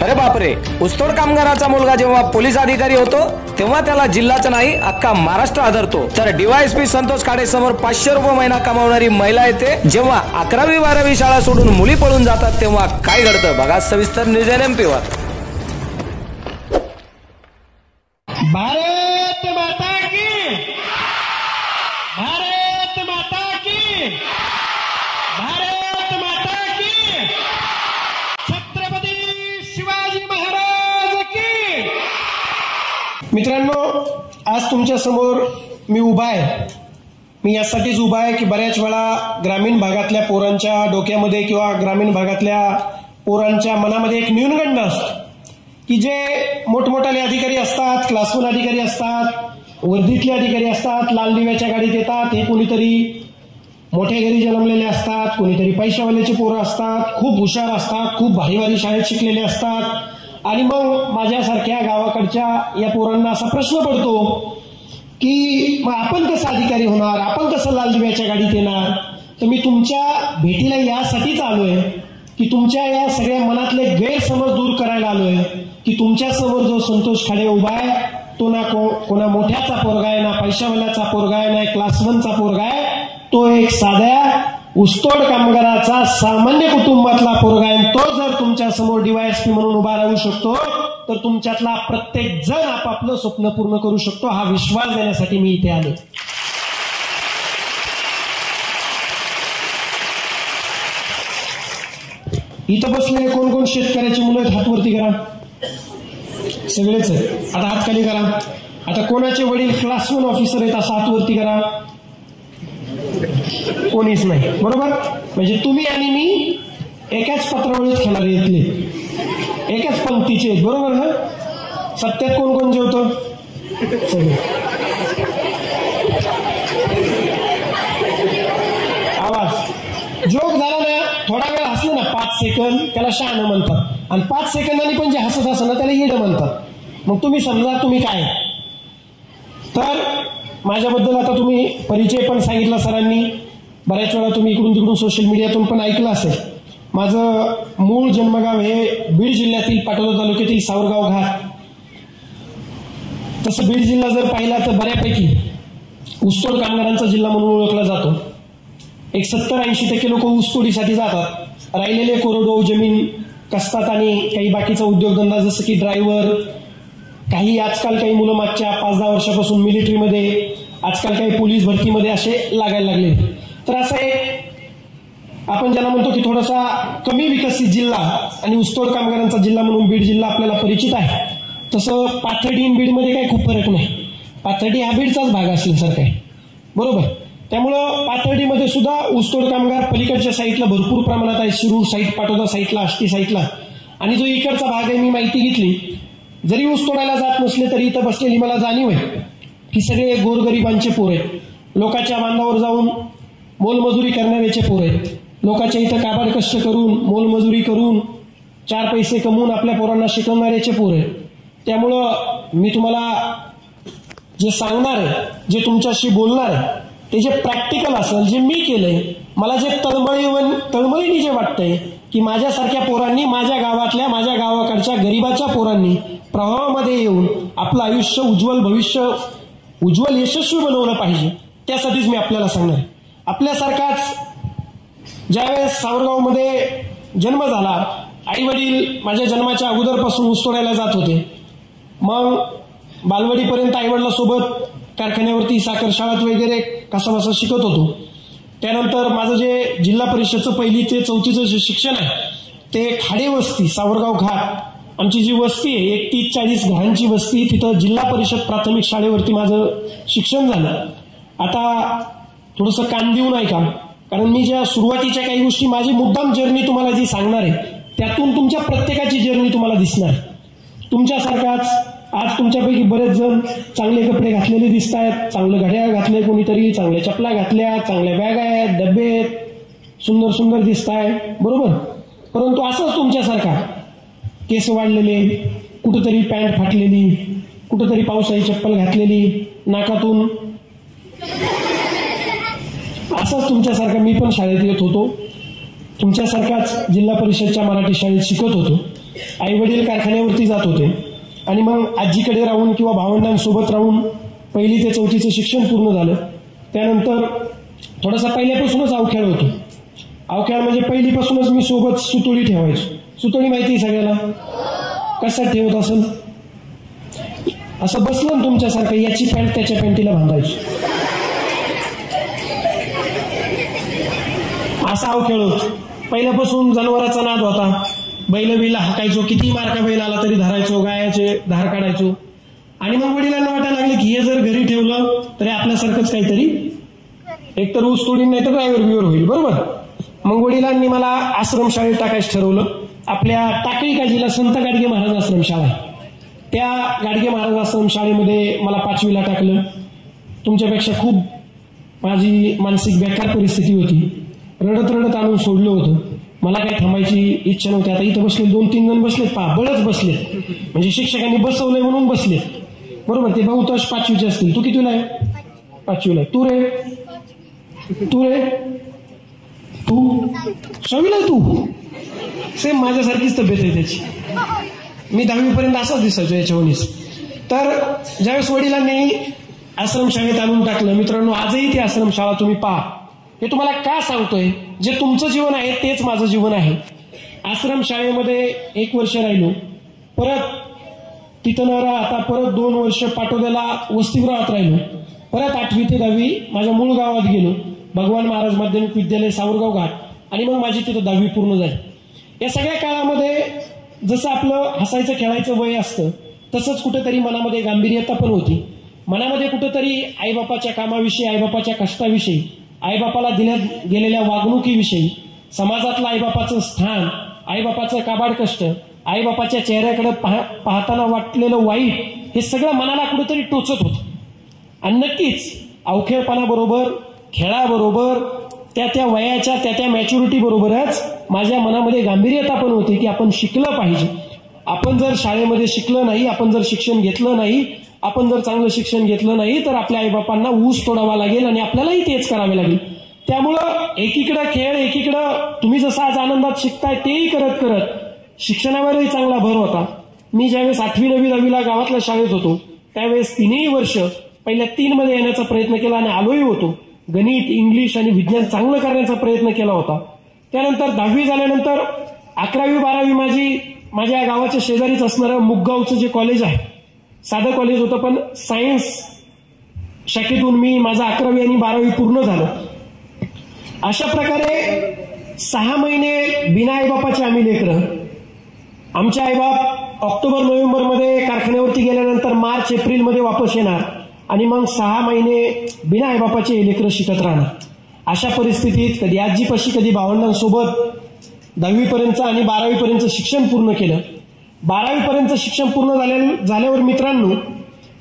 अरे बापरे, ऊसतोड कामगाराचा मुलगा जेव्हा पोलीस अधिकारी होतो तेव्हा त्याला जिल्हाच नाही अख्खा महाराष्ट्र आदरतो. तर डीवायएसपी संतोष खाडे समोर 500 रुपये महिना कमावणारी महिला येते. जेव्हा 11वी 12वी शाळा सोडून मुली पळून जातात तेव्हा काय घडतं बघा सविस्तर न्यूज NMP वर. भारत माता की, भारत माता की, भारत माता की, छत्रपती शिवाजी महाराज की. मित्रांनो, आज तुमच्या समोर मी उभा आहे. मी यासाठीच उभा आहे की बऱ्याच वेळा ग्रामीण भागातल्या पोरांच्या डोक्यामध्ये किंवा ग्रामीण भागातल्या पोरांच्या मनामध्ये एक न्यूनगंड असतो की जे मोठमोठाले अधिकारी असतात, क्लास 1 अधिकारी असतात, वर्दीतले अधिकारी असतात, लाल दिव्याच्या गाडीत येतात. हे कोणीतरी मोठ्या घरी जन्मलेले असतात, कोणीतरी पैशावाल्याचे पोरं असतात, खूप हुशार असतात, खूप भारी भारी शाळेत शिकलेले असतात. आणि मग माझ्यासारख्या गावाकडच्या या पोरांना असा प्रश्न पडतो की मग आपण कसं अधिकारी होणार, आपण कसं लाल दिव्याच्या गाडीत येणार. तर मी तुमच्या भेटीला यासाठीच आलोय की तुमच्या या सगळ्या मनातले गैरसमज दूर करायला आलोय की तुमच्या समोर जो संतोष खाडे उभा आहे तो ना कोणा मोठ्याचा पोरगा आहे, ना पैशावाल्याचा पोरगा आहे, ना क्लास 1चा पोरगा आहे. तो एक साध्या ऊसतोड कामगाराचा सामान्य कुटुंबातला पोरगा आहे. तो जर तुमच्या समोर डीवायएसपी म्हणून उभा राहू शकतो तर तुमच्यातला प्रत्येक जण आपापलं स्वप्न पूर्ण करू शकतो. हा विश्वास देण्यासाठी मी इथे आलो. इथं बसलेले कोण कोण शेतकऱ्याची मुलं आहेत? हात वरती करा. सगळेच आहेत. आता हात खाली करा. आता कोणाचे वडील क्लास 1 ऑफिसर आहेत असं हात वरती करा. कोणीच नाही, बरोबर. म्हणजे तुम्ही आणि मी एकाच पत्रावळीत खेळणारे इथले, एकाच पंक्तीचे आहेत, बरोबर ना. सत्यात कोण कोण जेवतो? सगळे. आवाज जोक झाला ना, थोडा वेळ हसलं ना 5 सेकंद त्याला शहाणं म्हणतात, आणि 5 सेकंदांनी पण जे हसत असं ना त्याला येडं म्हणतात. मग तुम्ही समजा तुम्ही काय. तर माझ्याबद्दल आता तुम्ही परिचय पण सांगितला सरांनी. बऱ्याच वेळा तुम्ही इकडून तिकडून सोशल मीडियातून पण ऐकलं असेल. माझं मूळ जन्मगाव हे बीड जिल्ह्यातील पाटोदा तालुक्यातील सावरगाव घाट. तसं बीड जिल्हा जर पाहिला तर बऱ्यापैकी ऊसतोड कामगारांचा जिल्हा म्हणून ओळखला जातो. एक 70-80% लोक ऊसतोडीसाठी जातात. राहिलेले कोरडवाहू जमीन कसतात आणि काही बाकीचा उद्योगधंदा जसं की ड्रायव्हर, काही आजकाल काही मुलं मागच्या 5-10 वर्षापासून मिलिटरीमध्ये, आजकाल काही पोलीस भरतीमध्ये असे लागायला लागले. तर असं एक आपण ज्याला म्हणतो की थोडासा कमी विकसित जिल्हा आणि ऊसतोड कामगारांचा जिल्हा म्हणून बीड जिल्हा आपल्याला परिचित आहे. तसं पाथर्डी आणि बीडमध्ये काही खूप फरक नाही. पाथर्डी हा बीडचाच भाग असल्यासारखा आहे, बरोबर. त्यामुळं पाथर्डीमध्ये सुद्धा ऊसतोड कामगार पलीकडच्या साईडला भरपूर प्रमाणात आहे. शिरूर साईड, पाटोदा साईडला, आष्टी साईडला. आणि जो इकडचा भाग आहे, मी माहिती घेतली, जरी ऊस तोडायला जात नसले तरी इथं बसलेली मला जाणीव आहे की सगळे गोरगरिबांचे पोर आहेत. लोकांच्या बांधावर जाऊन मोलमजुरी करणाऱ्याचे पोर आहेत. लोकांच्या इथं काबाड कष्ट करून, मोलमजुरी करून 4 पैसे कमवून आपल्या पोरांना शिकवणाऱ्याचे पोर आहेत. त्यामुळं मी तुम्हाला जे सांगणार आहे, जे तुमच्याशी बोलणार आहे, ते जे प्रॅक्टिकल असेल, जे मी केलंय, मला जे तळमळीने जे वाटतंय की माझ्यासारख्या पोरांनी, माझ्या गावातल्या, माझ्या गावाकडच्या गरिबाच्या पोरांनी प्रवाहामध्ये येऊन आपलं आयुष्य उज्ज्वल, भविष्य उज्ज्वल, यशस्वी बनवलं पाहिजे, त्यासाठीच मी आपल्याला सांगणार आहे. आपल्यासारखाच ज्यावेळेस सावरगावमध्ये जन्म झाला, आई वडील माझ्या जन्माच्या अगोदरपासून ऊस तोडायला जात होते. मग बालवाडीपर्यंत आईवडिलांसोबत कारखान्यावरती, साखर शाळेत वगैरे कसा बसा शिकत होतो. त्यानंतर माझं जे जिल्हा परिषदचं 1ली ते 4थीचं जे शिक्षण आहे ते खाडे वस्ती, सावरगाव घाट, आमची जी वस्ती आहे 31-40 घरांची वस्ती, तिथं जिल्हा परिषद प्राथमिक शाळेवरती माझं शिक्षण झालं. आता थोडंसं कान देऊन ऐका, कारण मी ज्या सुरुवातीच्या काही गोष्टी, माझी मुद्दाम जर्नी तुम्हाला जी सांगणार आहे त्यातून तुमच्या प्रत्येकाची जर्नी तुम्हाला दिसणार. तुमच्यासारखाच आज तुमच्यापैकी बरेच जण चांगले कपडे घातलेले दिसत आहेत, चांगलं घड्याळ घातलंय, कोणीतरी चांगल्या चपला घातल्या, चांगल्या बॅग आहेत, डबे आहेत, सुंदर सुंदर दिसत आहे, बरोबर. परंतु असंच तुमच्यासारखा केस वाढलेले, कुठंतरी पॅन्ट फाटलेली, कुठंतरी पावसाळी चप्पल घातलेली, नाकातून, असंच तुमच्यासारखा मी पण शाळेत येत होतो. तुमच्यासारखाच जिल्हा परिषदच्या मराठी शाळेत शिकत होतो. आई वडील कारखान्यावरती जात होते आणि मग आजीकडे राहून किंवा भावंडांसोबत राहून 1ली ते 4थीचं शिक्षण पूर्ण झालं. त्यानंतर थोडासा पहिल्यापासूनच अवखेळ होतो. अवखेळ म्हणजे पहिलीपासूनच मी सोबत सुतोडी ठेवायचो. सुतोडी माहिती सगळ्याला कसं ठेवत असेल, असं बसलं ना तुमच्यासारखं, याची पॅन्ट त्याच्या पॅन्टीला बांधायची, असा अवखेळ होतो. पहिल्यापासून जनावराचा नाद होता. बैल बिल हाकायचो, किती मार्का बैल आला तरी धरायचो, गायाचे धार काढायचो. आणि मग वडिलांना वाटायला लागले की हे जर घरी ठेवलं तरी आपल्यासारखंच काहीतरी, एकतर ऊस तोडीन नाही तर ड्रायव्हर बिवर होईल, बरोबर. मग वडिलांनी मला आश्रमशाळेत टाकायचं ठरवलं. आपल्या टाकळी काजीला संत गाडगे महाराज आश्रमशाळा आहे, त्या गाडगे महाराज आश्रमशाळेमध्ये मला 5वीला टाकलं. तुमच्यापेक्षा खूप माझी मानसिक बेकार परिस्थिती होती. रडत रडत आणून सोडलं होतं. मला काही थांबायची इच्छा नव्हती. आता इथं बसले 2-3 जण बसलेत, पहा बळच बसलेत, म्हणजे शिक्षकांनी बसवलंय म्हणून बसलेत, बरोबर. ते बहुतांश 5वीचे असतील. तू कितीला आहे? 5वीला आहे. तू रे तू 6वीला आहे. तू सेम माझ्यासारखीच तब्येत आहे त्याची. मी 10वीपर्यंत असाच दिसायचो याच्यावरूनच. तर ज्यावेळेस वडिलांनी आश्रमशाळेत आणून टाकलं, मित्रांनो आजही ती आश्रमशाळा तुम्ही पहा. हे तुम्हाला का सांगतोय, जे तुमचं जीवन आहे तेच माझं जीवन आहे. आश्रमशाळेमध्ये 1 वर्ष राहिलो, परत तिथं न राहता परत 2 वर्ष पाटोद्याला वसतिगृहात राहिलो, परत 8वी ते 10वी माझ्या मूळ गावात गेलो, भगवान महाराज माध्यमिक विद्यालय सावरगाव घाट, आणि मग माझी तिथं 10वी पूर्ण झाली. या सगळ्या काळामध्ये जसं आपलं हसायचं खेळायचं वय असतं तसंच कुठेतरी मनामध्ये गांभीर्यता पण होती. मनामध्ये कुठेतरी आईबापाच्या कामाविषयी, आईबापाच्या कष्टाविषयी, आईबापाला दिल्यात गेलेल्या वागणुकीविषयी, समाजातलं आईबापाचं स्थान, आईबापाचं काबाड कष्ट, आईबापाच्या चेहऱ्याकडे पाहताना वाटलेलं वाईट, हे सगळं मनाला कुठेतरी टोचत होतं. आणि नक्कीच अवखेळपणाबरोबर, खेळाबरोबर, त्या वयाच्या त्या मॅच्युरिटी बरोबरच माझ्या मनामध्ये गांभीर्यता पण होती की आपण शिकलं पाहिजे. आपण जर शाळेमध्ये शिकलं नाही, आपण जर शिक्षण घेतलं नाही, आपण जर चांगलं शिक्षण घेतलं नाही तर आपल्या आईबापांना ऊस तोडावा लागेल आणि आपल्यालाही तेच करावे लागेल. त्यामुळं एकीकडं खेळ, एकीकडं तुम्ही जसं आज आनंदात शिकताय तेही करत करत शिक्षणावरही चांगला भर होता. मी ज्यावेळेस 8वी, 9वी, 10वीला गावातल्या शाळेत होतो त्यावेळेस 3ही वर्ष पहिल्या 3 मध्ये येण्याचा प्रयत्न केला आणि आलोही होतो. गणित, इंग्लिश आणि विज्ञान चांगलं करण्याचा प्रयत्न केला होता. त्यानंतर 10वी झाल्यानंतर 11वी 12वी माझ्या गावाच्या शेजारीच असणारं मुगगावचं जे कॉलेज आहे, साधं कॉलेज होतं पण सायन्स शाखेतून मी माझं 11वी आणि 12वी पूर्ण झालं. अशा प्रकारे 6 महिने बिना आईबापाचे आम्ही लेकरं. आमचे आईबाप ऑक्टोबर नोव्हेंबरमध्ये कारखान्यावरती गेल्यानंतर मार्च एप्रिलमध्ये वापस येणार आणि मग 6 महिने बिना आईबापाचे लेकरं शिकत राहणार. अशा परिस्थितीत कधी आजीपाशी, कधी भावंडांसोबत 10वी पर्यंत आणि 12वी पर्यंत शिक्षण पूर्ण केलं. 12वी पर्यंत शिक्षण पूर्ण झाल्यावर मित्रांनो,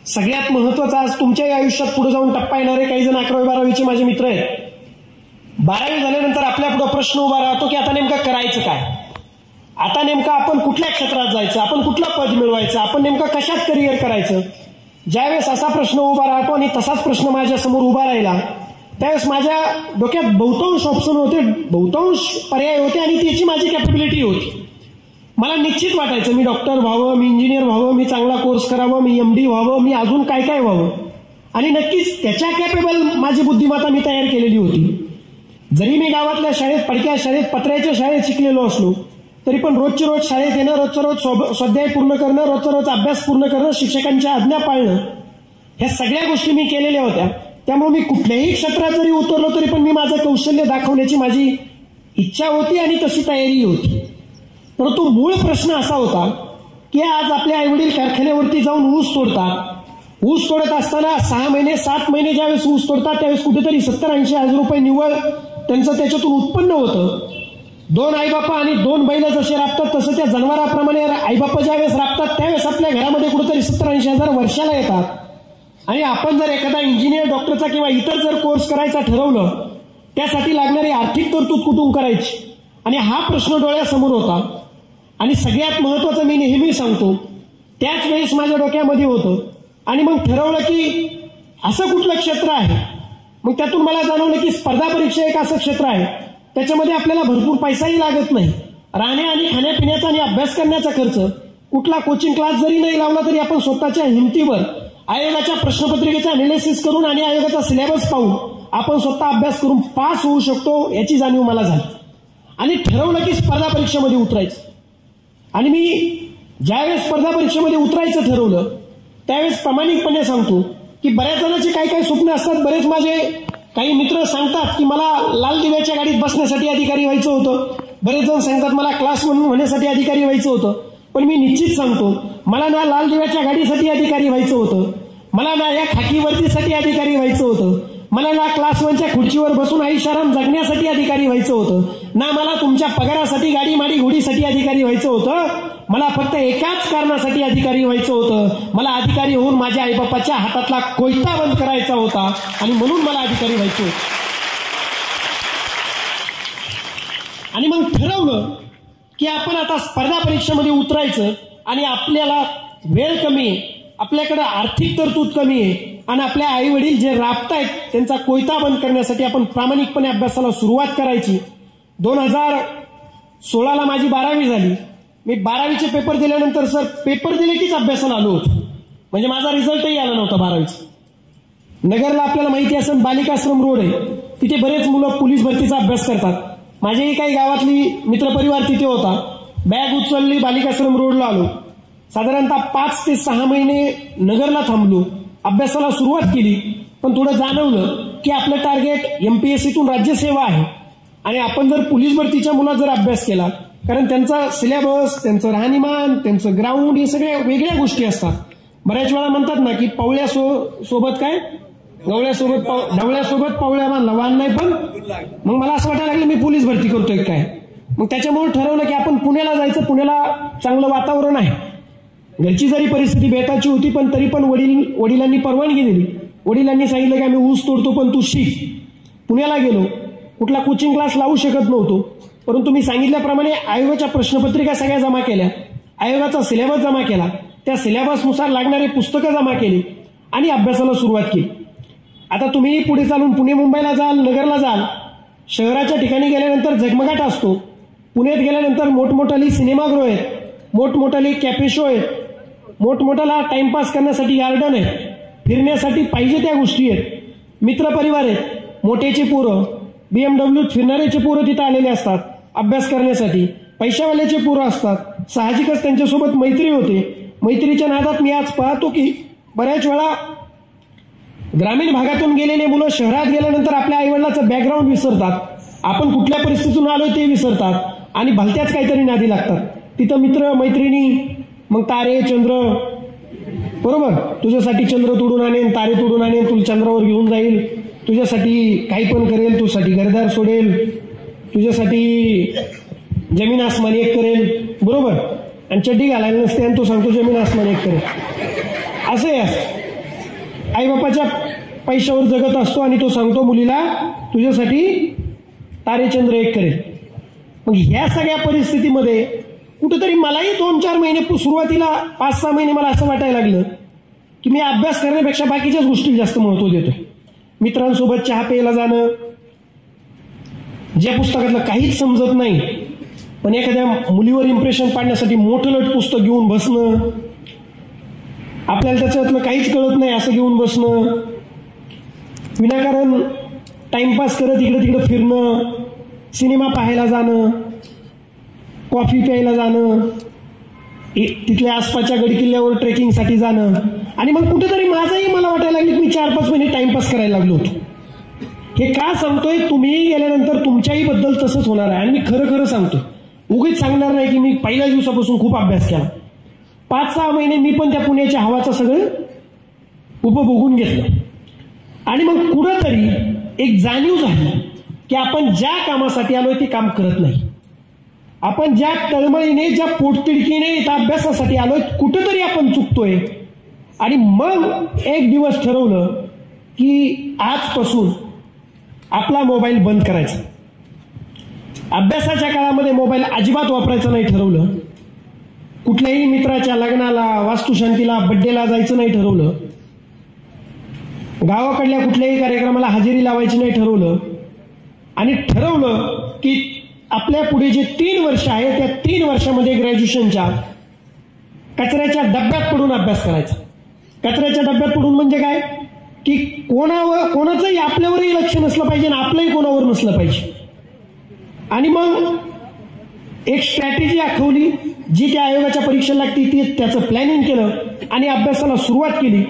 सगळ्यात महत्वाचं आज तुमच्याही आयुष्यात पुढे जाऊन टप्पा येणारे काही जण 11वी 12वीचे माझे मित्र आहेत. 12वी झाल्यानंतर आपल्या पुढे प्रश्न उभा राहतो की आता नेमकं करायचं काय, आता नेमकं आपण कुठल्या क्षेत्रात जायचं, आपण कुठलं पद मिळवायचं, आपण नेमकं कशात करिअर करायचं. ज्यावेळेस असा प्रश्न उभा राहतो आणि तसाच प्रश्न माझ्या समोर उभा राहिला त्यावेळेस माझ्या डोक्यात बहुतांश ऑप्शन होते, बहुतांश पर्याय होते आणि त्याची माझी कॅपेबिलिटी होती. मला निश्चित वाटायचं मी डॉक्टर व्हावं, मी इंजिनियर व्हावं, मी चांगला कोर्स करावं, मी MD व्हावं, मी अजून काय काय व्हावं. आणि नक्कीच त्याच्या कॅपेबल माझी बुद्धिमत्ता मी तयार केलेली होती. जरी मी गावातल्या शाळेत, पडक्या शाळेत, पत्र्याच्या शाळेत शिकलेलो असलो तरी पण रोजची रोज शाळेत येणं, रोजचं रोज स्वाध्याय पूर्ण करणं, रोजचा रोज अभ्यास पूर्ण करणं, शिक्षकांच्या आज्ञा पाळणं, ह्या सगळ्या गोष्टी मी केलेल्या होत्या. त्यामुळे मी कुठल्याही क्षेत्रात जरी उतरलो तरी पण मी माझं कौशल्य दाखवण्याची माझी इच्छा होती आणि तशी तयारी होती. परंतु मूळ प्रश्न असा होता की आज आपले आईवडील कारखान्यावरती जाऊन ऊस तोडतात. ऊस तोडत असताना 6 महिने 7 महिने ज्यावेळेस ऊस तोडतात त्यावेळेस कुठेतरी 70-80 हजार रुपये निव्वळ त्यांचं त्याच्यातून उत्पन्न होतं. 2 आईबापा आणि 2 बैल जसे राबतात तसं त्या जनावराप्रमाणे आईबापा ज्यावेळेस राबतात त्यावेळेस आपल्या घरामध्ये कुठेतरी 70-80 हजार वर्षाला येतात. आणि आपण जर एखादा इंजिनियर, डॉक्टरचा किंवा इतर जर कोर्स करायचा ठरवलं त्यासाठी लागणारी आर्थिक तरतूद कुठून करायची, आणि हा प्रश्न डोळ्यासमोर होता. आणि सगळ्यात महत्वाचं मी नेहमी सांगतो त्याच वेळेस माझ्या डोक्यामध्ये होतं. आणि मग ठरवलं की असं कुठलं क्षेत्र आहे. मग त्यातून मला जाणवलं की स्पर्धा परीक्षा एक असं क्षेत्र आहे त्याच्यामध्ये आपल्याला भरपूर पैसाही लागत नाही, राहणे आणि खाण्यापिण्याचा आणि अभ्यास करण्याचा खर्च कुठला कोचिंग क्लास जरी नाही लावला तरी आपण स्वतःच्या हिमतीवर आयोगाच्या प्रश्नपत्रिकेचं अनालिसिस करून आणि आयोगाचा सिलेबस पाहून आपण स्वतः अभ्यास करून पास होऊ शकतो याची जाणीव मला झाली. आणि ठरवलं की स्पर्धा परीक्षेमध्ये उतरायचं. आणि मी ज्यावेळेस स्पर्धा परीक्षेमध्ये उतरायचं ठरवलं त्यावेळेस प्रामाणिकपणे सांगतो की बऱ्याच जणांचे काही काही स्वप्न असतात. बरेच माझे काही मित्र सांगतात की मला लाल दिव्याच्या गाडीत बसण्यासाठी अधिकारी व्हायचं होतं. बरेच जण सांगतात मला क्लास म्हणून होण्यासाठी अधिकारी व्हायचं होतं. पण मी निश्चित सांगतो मला ना लाल दिव्याच्या गाडीसाठी अधिकारी व्हायचं होतं, मला ना या खाकी वर्दीसाठी अधिकारी व्हायचं होतं, मला ना क्लास 1च्या खुर्चीवर बसून ऐशाराम जगण्यासाठी अधिकारी व्हायचं होतं, ना मला तुमच्या पगारासाठी गाडी माडी घोडीसाठी अधिकारी व्हायचं होतं. मला फक्त एकाच कारणासाठी अधिकारी व्हायचं होतं. मला अधिकारी होऊन माझ्या आईबापाच्या हातातला कोयता बंद करायचा होता आणि म्हणून मला अधिकारी व्हायचं होतं. आणि मग ठरवलं की आपण आता स्पर्धा परीक्षेमध्ये उतरायचं आणि आपल्याला वेळ कमी आहे, आपल्याकडे आर्थिक तरतूद कमी आहे आणि आपल्या आई वडील जे राबतायत त्यांचा कोयता बंद करण्यासाठी आपण प्रामाणिकपणे अभ्यासाला सुरुवात करायची. 2016ला माझी 12वी झाली. मी 12वीचे पेपर दिल्यानंतर सर पेपर दिले कीच अभ्यासाला आलो होतो. म्हणजे माझा रिझल्टही आला नव्हता 12वीचा. नगरला आपल्याला माहिती असेल बालिकाश्रम रोड आहे, तिथे बरेच मुलं पोलीस भरतीचा अभ्यास करतात. माझ्याही काही गावातली मित्रपरिवार तिथे होता. बॅग उचलली, बालिकाश्रम रोडला आलो. साधारणतः 5 ते 6 महिने नगरला थांबलो, अभ्यासाला सुरुवात केली. पण थोडं जाणवलं की आपलं टार्गेट एमपीएससीतून राज्यसेवा आहे आणि आपण जर पोलीस भरतीच्या मुलात जर अभ्यास केला, कारण त्यांचा सिलेबस, त्यांचं राहणीमान, त्यांचं ग्राउंड हे सगळ्या वेगळ्या गोष्टी असतात. बऱ्याच वेळा म्हणतात ना की सोबत काय ढवळ्यासोबत पावळ्या बांधला वाहन नाही. पण मग मला असं वाटायला लागलं मी पोलीस भरती करतोय काय. मग त्याच्यामुळे ठरवलं की आपण पुण्याला जायचं. पुण्याला चांगलं वातावरण आहे. घरची जरी परिस्थिती बेताची होती पण तरी पण वडिलांनी परवानगी दिली. वडिलांनी सांगितलं की आम्ही ऊस तोडतो पण तू शिक. पुण्याला गेलो. कुठला कोचिंग क्लास लावू शकत नव्हतो, परंतु मी सांगितल्याप्रमाणे आयोगाच्या प्रश्नपत्रिका सगळ्या जमा केल्या, आयोगाचा सिलेबस जमा केला, त्या सिलेबसनुसार लागणारी पुस्तकं जमा केली आणि अभ्यासाला सुरुवात केली. आता तुम्ही पुढे चालून पुणे मुंबईला जाल, नगरला जाल, शहराच्या ठिकाणी गेल्यानंतर झगमगाट असतो. पुण्यात गेल्यानंतर मोठमोठाली सिनेमागृह आहेत, मोठमोठाली कॅफे शो आहेत, मोठमोठाला टाइमपास करण्यासाठी गार्डन आहे, फिरण्यासाठी पाहिजे त्या गोष्टी आहेत, मित्रपरिवार आहेत, मोठ्याचे पोरं, BMW फिरणाऱ्याचे पोरं तिथं आलेले असतात अभ्यास करण्यासाठी, पैशावाल्याचे पोरं असतात. साहजिकच त्यांच्यासोबत मैत्री होते. मैत्रीच्या नादात मी आज पाहतो की बऱ्याच वेळा ग्रामीण भागातून गेलेले मुलं शहरात गेल्यानंतर आपल्या आईवडिलाचं बॅकग्राऊंड विसरतात, आपण कुठल्या परिस्थितीतून आलोय ते विसरतात आणि भलत्याच काहीतरी नादी लागतात. तिथं मित्र मैत्रिणी, मग तारे चंद्र, बरोबर, तुझ्यासाठी चंद्र तोडून आणेन, तारे तोडून आणेन, तुला चंद्रावर घेऊन जाईल, तुझ्यासाठी काही पण करेल, तुझ्यासाठी घरदार सोडेल, तुझ्यासाठी जमीन आसमान एक करेल, बरोबर, आणि चड्डी घालायला नसते आणि तो सांगतो जमीन आसमान एक करेल. असं आहे. आईबापाच्या पैशावर जगत असतो आणि तो सांगतो मुलीला तुझ्यासाठी तारेचंद्र एक करेल. मग ह्या सगळ्या परिस्थितीमध्ये कुठेतरी मलाही 2-4 महिने सुरुवातीला 5-6 महिने मला असं वाटायला लागलं की मी अभ्यास करण्यापेक्षा बाकीच्याच गोष्टी जास्त महत्व देतो. मित्रांसोबत चहा प्यायला जाणं, ज्या पुस्तकातलं काहीच समजत नाही पण एखाद्या मुलीवर इम्प्रेशन पाडण्यासाठी मोठं लट पुस्तक घेऊन बसणं, आपल्याला त्याच्यातलं काहीच कळत नाही असं घेऊन बसणं, विनाकारण टाइमपास करत इकडे तिकडे फिरणं, सिनेमा पाहायला जाणं, कॉफी प्यायला जाणं, तिथल्या आसपासच्या गडकिल्ल्यावर ट्रेकिंगसाठी जाणं. आणि मग कुठेतरी माझंही मला वाटायला लागलं की मी 4-5 महिने टाइमपास करायला लागलो होतो. हे का सांगतोय, तुम्हीही गेल्यानंतर तुमच्याही बद्दल तसंच होणार आहे. आणि मी खरं खरं सांगतोय, उगीच सांगणार नाही की मी पहिल्या दिवसापासून खूप अभ्यास केला. 5-6 महिने मी पण त्या पुण्याच्या हवाचं सगळं उपभोगून घेतलं. आणि मग कुठंतरी एक जाणीव झाली की आपण ज्या कामासाठी आलोय ते काम करत नाही. आपण ज्या तळमळीने, ज्या पोटतिडकीने इथं अभ्यासासाठी आलोय कुठंतरी आपण चुकतोय. आणि मग एक दिवस ठरवलं की आजपासून आपला मोबाईल बंद करायचा. अभ्यासाच्या काळामध्ये मोबाईल अजिबात वापरायचा नाही ठरवलं. कुठल्याही मित्राच्या लग्नाला, वास्तुशांतीला, बड्डेला जायचं नाही ठरवलं. गावाकडल्या कुठल्याही कार्यक्रमाला हजेरी लावायची नाही ठरवलं. आणि ठरवलं की आपल्या पुढे जे 3 वर्ष आहे त्या 3 वर्षामध्ये ग्रॅज्युएशनच्या कचऱ्याच्या डब्यात पडून अभ्यास करायचा. कचऱ्याच्या डब्यात पडून म्हणजे काय की कोणाचंही आपल्यावरही लक्ष नसलं पाहिजे आणि आपलंही कोणावर नसलं पाहिजे. आणि मग एक स्ट्रॅटेजी आखवली जी त्या आयोगाच्या परीक्षेला लागते ती त्याचं प्लॅनिंग केलं आणि अभ्यासाला सुरुवात केली.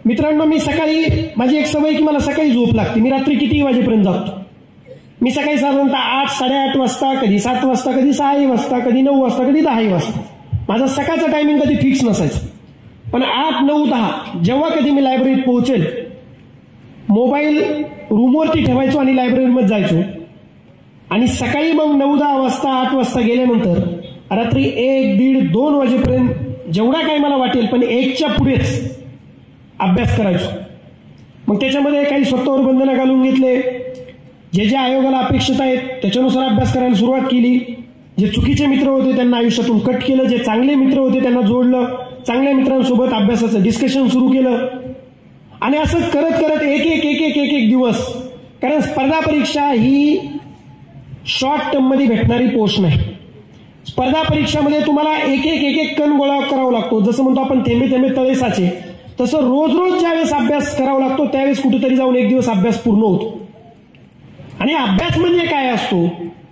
मित्रांनो, मी सकाळी माझी एक सवय की मला सकाळी झोप लागते. मी रात्री किती वाजेपर्यंत जागतो. मी सकाळी साधारणतः 8, 8:30 वाजता, कधी 7 वाजता, कधी 6 वाजता, कधी 9 वाजता, कधी 10 वाजता. माझा सकाळचा टायमिंग कधी फिक्स नसायचं. पण 8, 9, 10 जेव्हा कधी मी लायब्ररीत पोहोचेल, मोबाईल रूमवरती ठेवायचो आणि लायब्ररीमध्ये जायचो. आणि सकाळी मग 9, 10 वाजता 8 वाजता गेल्यानंतर रात्री 1, 1:30, 2 वाजेपर्यंत जेवढा काही मला वाटेल पण 1च्या पुढेच अभ्यास करायचो. मग त्याच्यामध्ये काही स्वतःवर बंधनं घालून घेतले. जे आयोगाला अपेक्षित आहेत त्याच्यानुसार अभ्यास करायला सुरुवात केली. जे चुकीचे मित्र होते त्यांना आयुष्यातून कट केलं. जे चांगले मित्र होते त्यांना जोडलं. चांगल्या मित्रांसोबत अभ्यासाचं डिस्कशन सुरू केलं. आणि असं करत करत एक दिवस, कारण स्पर्धा परीक्षा ही शॉर्ट टर्म मध्ये भेटणारी पोस्ट नाही. स्पर्धा परीक्षामध्ये तुम्हाला एक कण गोळा करावा लागतो. जसं म्हणतो आपण थेंबे थेंबे तळे साचे, तसं रोज ज्यावेळेस अभ्यास करावा लागतो त्यावेळेस कुठेतरी जाऊन एक दिवस अभ्यास पूर्ण होतो. आणि अभ्यास म्हणजे काय असतो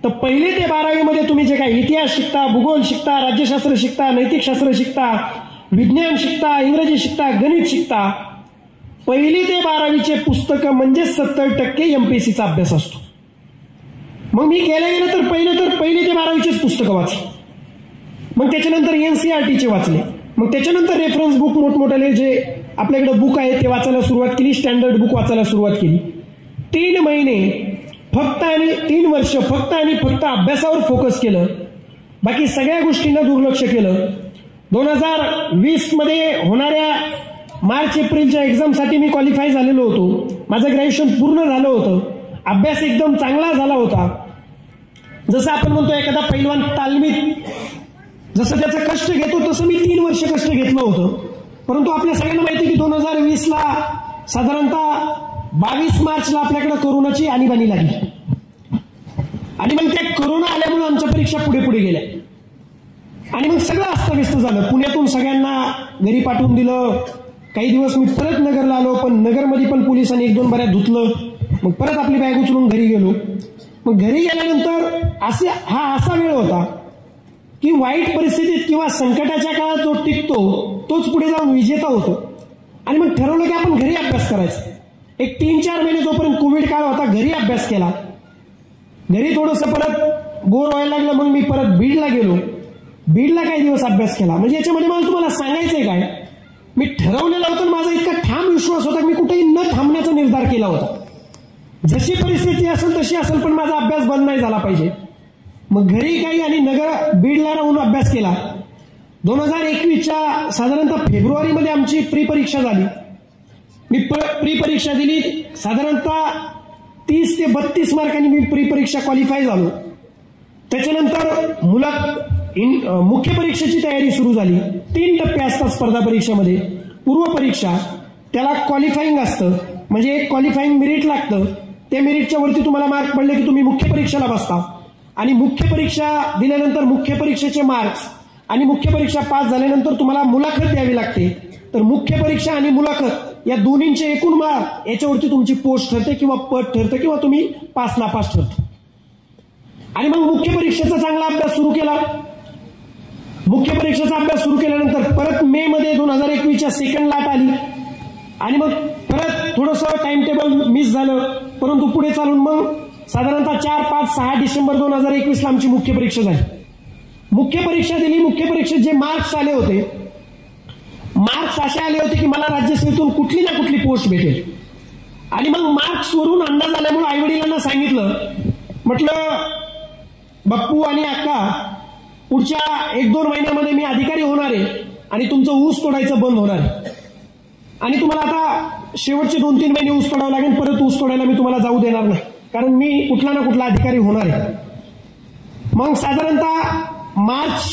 तर 1ली ते 12वी मध्ये तुम्ही जे काही इतिहास शिकता, भूगोल शिकता, राज्यशास्त्र शिकता, नैतिकशास्त्र शिकता, विज्ञान शिकता, इंग्रजी शिकता, गणित शिकता, 1ली ते 12वीचे पुस्तकं म्हणजे 70% MPSCचा अभ्यास असतो. मग मी गेलं तर 1ली ते 12वीचेच पुस्तकं वाचली. मग त्याच्यानंतर NCERTचे वाचले. मग त्याच्यानंतर रेफरन्स बुक मोठमोठ्याले जे आपल्याकडे बुक आहे ते वाचायला सुरुवात केली. स्टँडर्ड बुक वाचायला सुरुवात केली. 3 महिने फक्त आणि 3 वर्ष फक्त आणि फक्त अभ्यासावर फोकस केलं. बाकी सगळ्या गोष्टींना दुर्लक्ष केलं. 2020 मध्ये होणाऱ्या मार्च एप्रिलच्या एक्झामसाठी मी क्वालिफाय झालेलो होतो. माझं ग्रॅज्युएशन पूर्ण झालं होतं. अभ्यास एकदम चांगला झाला होता. जसं आपण म्हणतो एखादा पैलवान तालमीत जसं त्याचं कष्ट घेतो तसं मी 3 वर्ष कष्ट घेतलं होतं. परंतु आपल्या सगळ्यांना माहिती की 2020ला साधारणतः 22 मार्चला आपल्याकडे कोरोनाची आणीबाणी लागली. आणि मग त्या कोरोना आल्यामुळे आमच्या परीक्षा पुढे गेल्या. आणि मग सगळं अस्तव्यस्त झालं. पुण्यातून सगळ्यांना घरी पाठवून दिलं. काही दिवस मी परत नगरला आलो, पण नगरमध्ये पण पोलिसांनी 1-2 बऱ्या धुतलं. मग परत आपली बॅग उचलून घरी गेलो. मग घरी गेल्यानंतर हा असा वेळ होता की वाईट परिस्थितीत किंवा संकटाच्या काळात जो टिकतो तोच पुढे जाऊन विजेता होतो. आणि मग ठरवलं की आपण घरी अभ्यास करायचा. एक 3-4 महिने जोपर्यंत कोविड काळ होता घरी अभ्यास केला. घरी थोडंसं परत बोर व्हायला लागलं. मग मी परत बीडला गेलो. बीडला काही दिवस अभ्यास केला. म्हणजे याच्यामध्ये मला तुम्हाला सांगायचंय काय, मी ठरवलेलं होतं. माझा इतका ठाम विश्वास होता मी कुठेही न थांबण्याचा निर्धार केला होता. जशी परिस्थिती असेल तशी असेल पण माझा अभ्यास बंद नाही झाला पाहिजे. मग घरी काही आणि बीडला राहून अभ्यास केला. 2021च्या साधारणतः फेब्रुवारीमध्ये आमची प्री परीक्षा झाली. मी प्री परीक्षा दिली. साधारणतः 30 ते 32 मार्कांनी मी प्री परीक्षा क्वालिफाय झालो. त्याच्यानंतर मुख्य परीक्षेची तयारी सुरू झाली. 3 टप्पे असतात स्पर्धा परीक्षेमध्ये. पूर्व परीक्षा, त्याला क्वालिफाईंग असतं, म्हणजे एक क्वालिफाईंग मेरिट लागतं. त्या मेरिटच्या वरती तुम्हाला मार्क पडले की तुम्ही मुख्य परीक्षेला बसता. आणि मुख्य परीक्षा दिल्यानंतर मुख्य परीक्षेचे मार्क्स आणि मुख्य परीक्षा पास झाल्यानंतर तुम्हाला मुलाखत द्यावी लागते. तर मुख्य परीक्षा आणि मुलाखत या दोन्हींचे एकूण मार्क याच्यावरती तुमची पोस्ट ठरते किंवा पद ठरतं किंवा तुम्ही पास नापास ठरता. आणि मग मुख्य परीक्षेचा चांगला अभ्यास सुरू केला. मुख्य परीक्षेचा अभ्यास सुरू केल्यानंतर परत मे मध्ये 2021च्या सेकंड लाट आली. आणि मग परत थोडंसं टाइम टेबल मिस झालं. परंतु पुढे चालून मग साधारणतः 4, 5, 6 डिसेंबर 2021ला आमची मुख्य परीक्षा झाली. मुख्य परीक्षा दिली. मुख्य परीक्षेत जे मार्क्स आले होते, मार्क्स असे आले होते की मला राज्यसेवेतून कुठली ना कुठली पोस्ट भेटेल. आणि मग मार्क्सवरून अंदाज आल्यामुळे आईवडिलांना सांगितलं, म्हटलं बाप्पू आणि अक्का पुढच्या 1-2 महिन्यामध्ये मी अधिकारी होणार आहे आणि तुमचं ऊस तोडायचं बंद होणार आहे. आणि तुम्हाला आता शेवटचे 2-3 महिने ऊस तोडावं लागेल. परत ऊस तोडायला मी तुम्हाला जाऊ देणार नाही, कारण मी कुठला ना कुठला अधिकारी होणार आहे. मग साधारणतः मार्च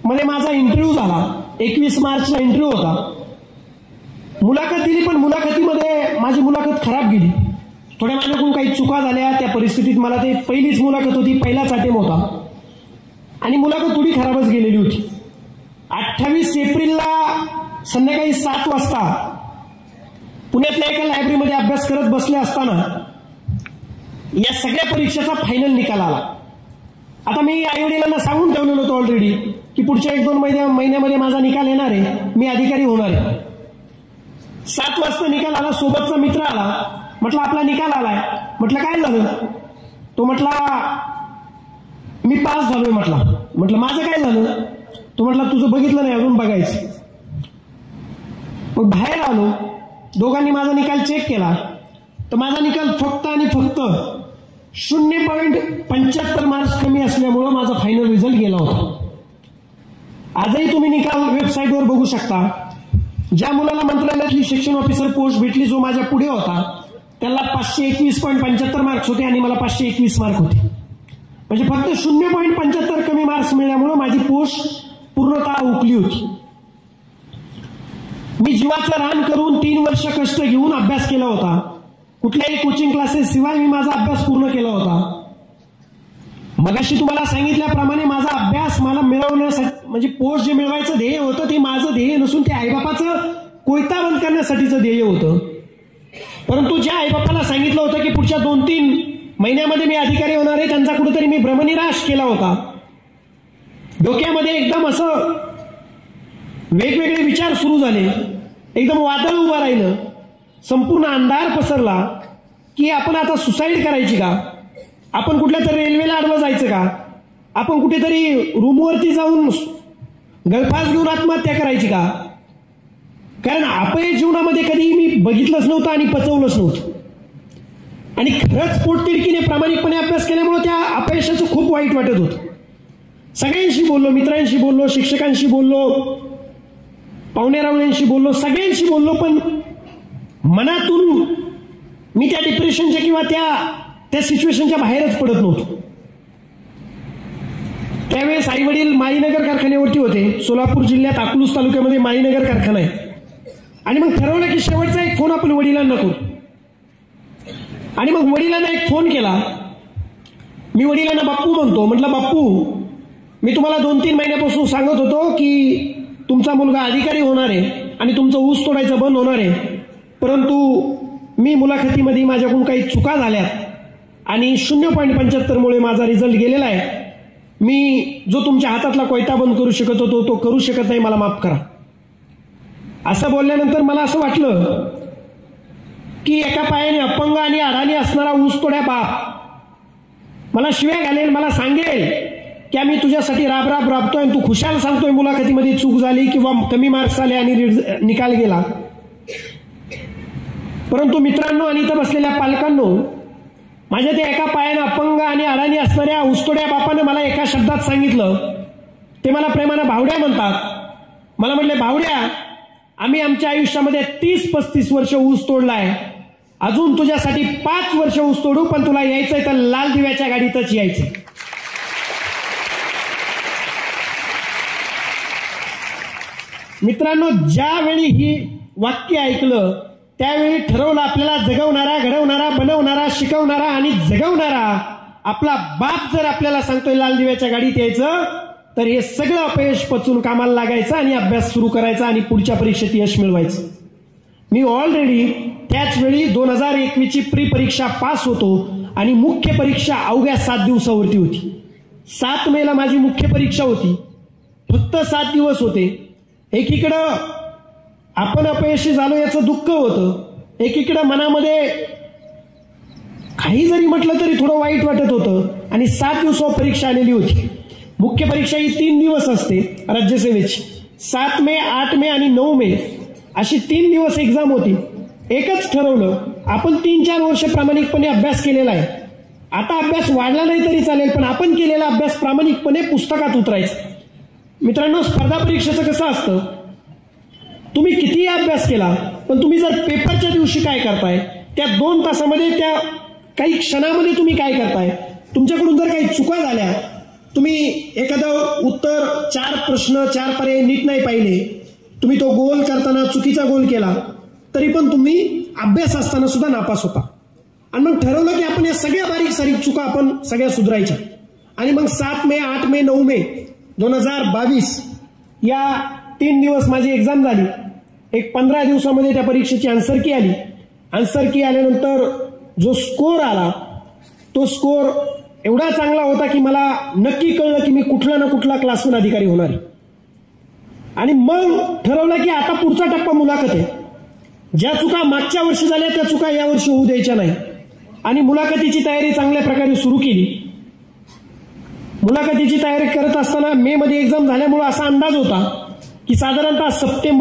मध्ये माझा इंटरव्ह्यू झाला. 21 मार्चला इंटरव्ह्यू होता. मुलाखत दिली, पण मुलाखतीमध्ये माझी मुलाखत खराब गेली. थोड्या माझ्याकडून काही चुका झाल्या त्या परिस्थितीत. मला ते पहिलीच मुलाखत होती, पहिलाच अटेम्प्ट होता आणि मुलाखत थोडी खराबच गेलेली होती. 28 एप्रिलला संध्याकाळी 7 वाजता पुण्यातल्या एका लायब्ररीमध्ये अभ्यास करत बसले असताना या सगळ्या परीक्षेचा फायनल निकाल आला. आता मी आईवडिलांना सांगून ठेवलेलं होतं ऑलरेडी की पुढच्या 1-2 महिन्यामध्ये माझा निकाल येणार आहे, मी अधिकारी होणार आहे. 7 वाजता निकाल आला. सोबतचा मित्र आला, म्हटलं आपला निकाल आलाय. म्हटलं काय झालं? तो म्हटला मी पास झालोय. म्हटलं माझं काय झालं? तो म्हटला तुझं बघितलं नाही, अजून बघायचं. मग बाहेर आलो, दोघांनी माझा निकाल चेक केला तर माझा निकाल फक्त आणि फक्त 0.75 मार्क्स कमी असल्यामुळं माझा फायनल रिझल्ट गेला होता. आजही तुम्ही निकाल वेबसाईटवर बघू शकता. ज्या मुलाला मंत्रालयातली शिक्षण ऑफिसर पोस्ट भेटली, जो माझ्या पुढे होता, त्याला 521.75 मार्क्स होते आणि मला 521 मार्क होते. म्हणजे फक्त 0.75 कमी मार्क्स मिळाल्यामुळे माझी पोस्ट पूर्णतः हुकली होती. मी जीवाचं रान करून 3 वर्ष कष्ट घेऊन अभ्यास केला होता. कुठल्याही कोचिंग क्लासेस शिवाय मी माझा अभ्यास पूर्ण केला होता. मगाशी तुम्हाला सांगितल्याप्रमाणे माझा अभ्यास मला मिळवण्यासाठी, म्हणजे पोस्ट जे मिळवायचं ध्येय होतं ते माझं ध्येय नसून ते आईबापाचं कोयता बंद करण्यासाठीचं ध्येय होतं. परंतु ज्या आईबापाला सांगितलं होतं की पुढच्या 2-3 महिन्यामध्ये मी अधिकारी होणार आहे, त्यांचा कुठेतरी मी भ्रमनिराश केला होता. डोक्यामध्ये एकदम असं वेगवेगळे विचार सुरू झाले, एकदम वादळ उभं राहिलं, संपूर्ण अंधार पसरला की आपण आता सुसाईड करायची का? आपण कुठल्या तरी रेल्वेला अडवं जायचं का? आपण कुठेतरी रूमवरती जाऊन गळफास घेऊन आत्महत्या करायची का? कारण अपयश जीवनामध्ये कधी मी बघितलंच नव्हतं आणि पचवलंच नव्हतं. आणि खरंच पोटतिडकीने प्रामाणिकपणे अभ्यास केल्यामुळे त्या अपयशाचं खूप वाईट वाटत होतं. सगळ्यांशी बोललो, मित्रांशी बोललो, शिक्षकांशी बोललो, पाहुण्यारावळ्यांशी बोललो, सगळ्यांशी बोललो, पण मनातून मी त्या डिप्रेशनच्या किंवा त्या सिच्युएशनच्या बाहेरच पडत नव्हतो. त्यावेळेस आई वडील माळीनगर कारखान्यावरती होते. सोलापूर जिल्ह्यात अकलूज तालुक्यामध्ये माळीनगर कारखाना आहे. आणि मग ठरवलं की शेवटचा एक फोन आपण वडिलांना करू. आणि मग वडिलांना एक फोन केला. मी वडिलांना बाप्पू म्हणतो. म्हटलं बाप्पू, मी तुम्हाला 2-3 महिन्यापासून सांगत होतो की तुमचा मुलगा अधिकारी होणार आहे आणि तुमचं ऊस तोडायचं बंद होणार आहे, परंतु मी मुलाखतीमध्ये माझ्याकडून काही चुका झाल्यात आणि 0.75 मुळे माझा रिझल्ट गेलेला आहे. मी जो तुमच्या हातातला कोयता बंद करू शकत होतो तो करू शकत नाही, मला माफ करा. असं बोलल्यानंतर मला असं वाटलं की एका पायाने अपंग आणि अडाणी असणारा ऊसतोड्या बाप मला शिव्या घालेल, मला सांगेल की आम्ही तुझ्यासाठी राब राबतोय आणि तू खुशाल सांगतोय मुलाखतीमध्ये चूक झाली किंवा कमी मार्क्स आले आणि निकाल गेला. परंतु मित्रांनो आणि इथं बसलेल्या पालकांनो, माझ्या त्या एका पायानं अपंग आणि अडाणी असणाऱ्या ऊसतोड्या बापानं मला एका शब्दात सांगितलं. ते मला प्रेमानं भावड्या म्हणतात. मला म्हटले, भावड्या, आम्ही आमच्या आयुष्यामध्ये 30-35 वर्ष ऊस तोडलाय, अजून तुझ्यासाठी 5 वर्ष ऊस तोडू, पण तुला यायचंय तर लाल दिव्याच्या गाडीतच यायचं. मित्रांनो, ज्यावेळी ही वाक्य ऐकलं त्यावेळी ठरवलं आपल्याला जगवणारा, घडवणारा, बनवणारा, शिकवणारा आणि जगवणारा आपला बाप जर आपल्याला सांगतोय लाल दिव्याच्या गाडीत यायचं, तर हे सगळं अपयश पचून कामाला लागायचं आणि अभ्यास सुरू करायचा आणि पुढच्या परीक्षेत यश मिळवायचं. मी ऑलरेडी त्याच वेळी 2021 ची प्री परीक्षा पास होतो आणि मुख्य परीक्षा अवघ्या 7 दिवसावरती होती. 7 मेला माझी मुख्य परीक्षा होती. फक्त 7 दिवस होते. एकीकडं आपण अपयशी झालो याचं दुःख होतं, एकीकडं मनामध्ये काही जरी म्हटलं तरी थोडं वाईट वाटत होतं. आणि 7 दिवसावर परीक्षा आलेली होती. मुख्य परीक्षा ही 3 दिवस असते राज्यसेवेची. 7 मे, 8 मे आणि 9 मे अशी 3 दिवस एक्झाम होती. एकच ठरवलं, आपण 3-4 वर्ष प्रामाणिकपणे अभ्यास केलेला आहे. आता अभ्यास वाढला नाही तरी चालेल, पण आपण केलेला अभ्यास प्रामाणिकपणे पुस्तकात उतरायचा. मित्रांनो, स्पर्धा परीक्षेचं कसं असतं, तुम्ही कितीही अभ्यास केला पण तुम्ही जर पेपरच्या दिवशी काय करताय, त्या 2 तासामध्ये, त्या काही क्षणामध्ये तुम्ही काय करताय, तुमच्याकडून जर काही चुका झाल्या, तुम्ही एखादं उत्तर 4 प्रश्न 4 पर्याय नीट नाही पाहिले, तुम्ही तो गोल करताना चुकीचा गोल केला, तरी पण तुम्ही अभ्यास असताना सुद्धा नापास होता. आणि मग ठरवलं की आपण या सगळ्या बारीक सारीक चुका आपण सगळ्या सुधारायच्या. आणि मग 7 मे, 8 मे, 9 मे 2022 या 3 दिवस माझी एक्झाम झाली. एक 15 दिवसामध्ये त्या परीक्षेची आन्सर की आली. आन्सर की आल्यानंतर जो स्कोर आला तो स्कोर एवढा चांगला होता की मला नक्की कळलं की मी कुठला ना कुठला क्लासरूम अधिकारी होणार. आणि मग ठरवलं की आता पुढचा टप्पा मुलाखत आहे. ज्या चुका मागच्या वर्षी झाल्या त्या चुका या वर्षी होऊ द्यायच्या नाही. आणि मुलाखतीची तयारी चांगल्या प्रकारे सुरू केली. मुलाखतीची तयारी करत असताना मे मध्ये एक्झाम झाल्यामुळे असा अंदाज होता की साधारणतः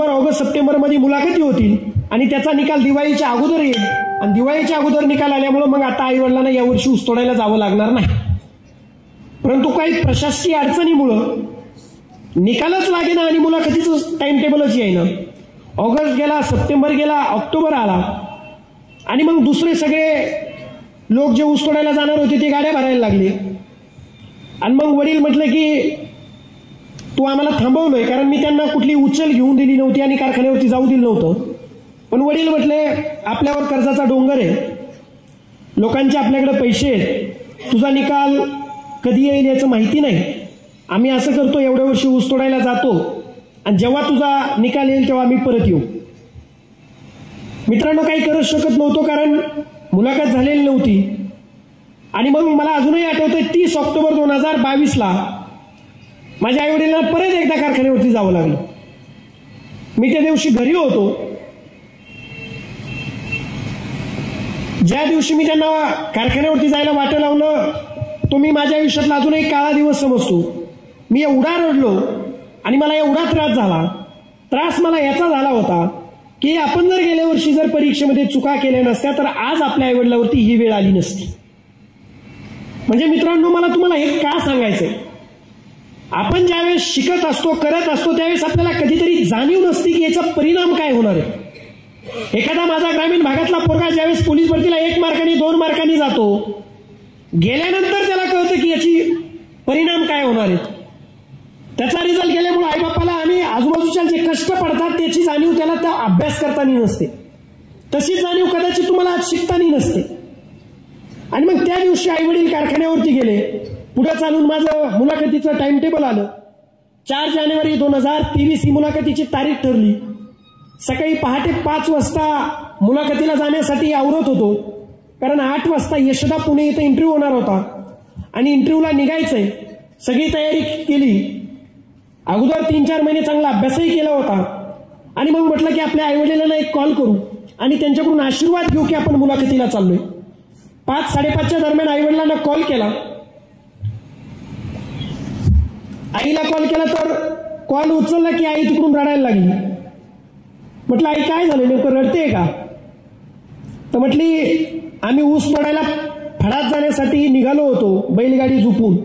ऑगस्ट सप्टेंबरमध्ये मुलाखती होतील आणि त्याचा निकाल दिवाळीच्या अगोदर येईल. आणि दिवाळीच्या अगोदर निकाल आल्यामुळे मग आता आईवडिलांना यावर्षी ऊस तोडायला जावं लागणार नाही. परंतु काही प्रशासकीय अडचणीमुळं निकालच लागेना आणि मुलाखतीचं टाइम टेबलच येईना. ऑगस्ट गेला, सप्टेंबर गेला, ऑक्टोबर आला आणि मग दुसरे सगळे लोक जे ऊस तोडायला जाणार होते ते गाड्या भरायला लागले. आणि मग वडील म्हटले की तू आम्हाला थांबवलोय, कारण मी त्यांना कुठली उचल घेऊन दिली नव्हती आणि कारखान्यावरती जाऊ दिलं नव्हतं. पण वडील म्हटले आपल्यावर कर्जाचा डोंगर आहे, लोकांचे आपल्याकडे पैसे आहेत, तुझा निकाल कधी येईल याचं माहिती नाही. आम्ही असं करतो एवढ्या वर्षी ऊस तोडायला जातो आणि जेव्हा तुझा निकाल येईल तेव्हा आम्ही परत येऊ. मित्रांनो, काही करू शकत नव्हतो कारण मुलाखत झालेली नव्हती. आणि मग मला अजूनही आठवतंय 30 ऑक्टोबर 2022 माझ्या आईवडिलांना परत एकदा कारखान्यावरती जावं लागलं. मी त्या दिवशी घरी होतो. ज्या दिवशी मी त्यांना कारखान्यावरती जायला वाटं लावलं तो मी माझ्या आयुष्यातला अजून एक काळा दिवस समजतो. मी एवढा रडलो आणि मला एवढा त्रास मला याचा झाला होता की आपण जर गेल्या वर्षी जर परीक्षेमध्ये चुका केल्या नसत्या तर आज आपल्या आईवडिलांवरती ही वेळ आली नसती. म्हणजे मित्रांनो, मला तुम्हाला हे का सांगायचंय, आपण ज्यावेळेस शिकत असतो, करत असतो, त्यावेळेस आपल्याला कधीतरी जाणीव नसते की याचा परिणाम काय होणार आहे. एखादा माझा ग्रामीण भागातला पोरगा ज्यावेळेस पोलीस भरतीला 1 मार्काने 2 मार्कांनी जातो, गेल्यानंतर त्याला कळतं की याची परिणाम काय होणार आहेत. त्याचा रिझल्ट गेल्यामुळे आईबापाला आणि आजूबाजूच्या जे कष्ट पडतात त्याची जाणीव त्याला त्या अभ्यास करताना नसते. तशीच जाणीव कदाचित तुम्हाला आज शिकताना नसते. आणि मग त्या दिवशी आईवडील कारखान्यावरती गेले. पुढे चालून माझं मुलाखतीचं टाइम टेबल आलं. 4 जानेवारी 2023 ही मुलाखतीची तारीख ठरली. सकाळी पहाटे 5 वाजता मुलाखतीला जाण्यासाठी आवरत होतो, कारण 8 वाजता यशदा पुणे इथं इंटरव्ह्यू होणार होता आणि इंटरव्ह्यूला निघायचंय. सगळी तयारी केली. अगोदर 3-4 महिने चांगला अभ्यासही केला होता. आणि मग म्हटलं की आपल्या आईवडिलांना एक कॉल करू आणि त्यांच्याकडून आशीर्वाद घेऊ की आपण मुलाखतीला चाललोय. 5-5:30च्या दरम्यान आईवडिलांना कॉल केला. आईला कॉल केला तर कॉल उचलला की आई तिकडून रडायला लागली. म्हटलं आई काय झालं, नेमकं रडतेय का? तर म्हटली आम्ही ऊस तोडायला फडात जाण्यासाठी निघालो होतो बैलगाडी झुपून,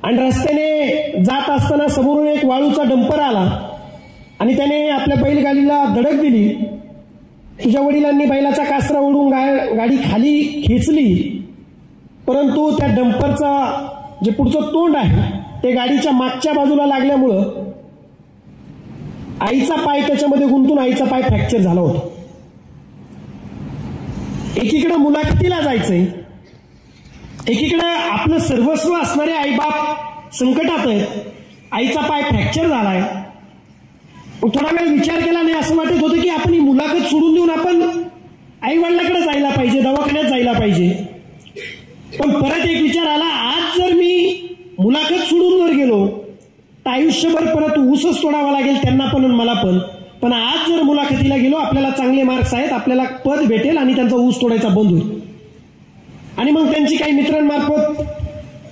आणि रस्त्याने जात असताना समोरून एक वाळूचा डंपर आला आणि त्याने आपल्या बैलगाडीला धडक दिली. तुझ्या वडिलांनी बैलाचा कासरा ओढून गाडी खाली खेचली, परंतु त्या डंपरचा जे पुढचं तोंड आहे ते गाडीच्या मागच्या बाजूला लागल्यामुळं आईचा पाय त्याच्यामध्ये गुंतून आईचा पाय फ्रॅक्चर झाला होता. एकीकडे मुलाखतीला जायचंय, एकीकडे आपलं सर्वस्व असणारे आईबाप संकटात आहेत. आईचा पाय फ्रॅक्चर झालाय. थोडा वेळ विचार केला नाही, असं वाटत होतं की आपण ही मुलाखत सोडून देऊन आपण आई वडिलांकडे जायला पाहिजे, दवाखान्यात जायला पाहिजे. पण परत एक विचार आला, आज जर मी मुलाखत सोडून जर गेलो तर आयुष्यभर परत ऊसच तोडावा लागेल त्यांना पण आणि मला पण. पण आज जर मुलाखतीला गेलो, आपल्याला चांगले मार्क्स आहेत, आपल्याला पद भेटेल आणि त्यांचा ऊस तोडायचा बंद होईल. आणि मग त्यांची काही मित्रांमार्फत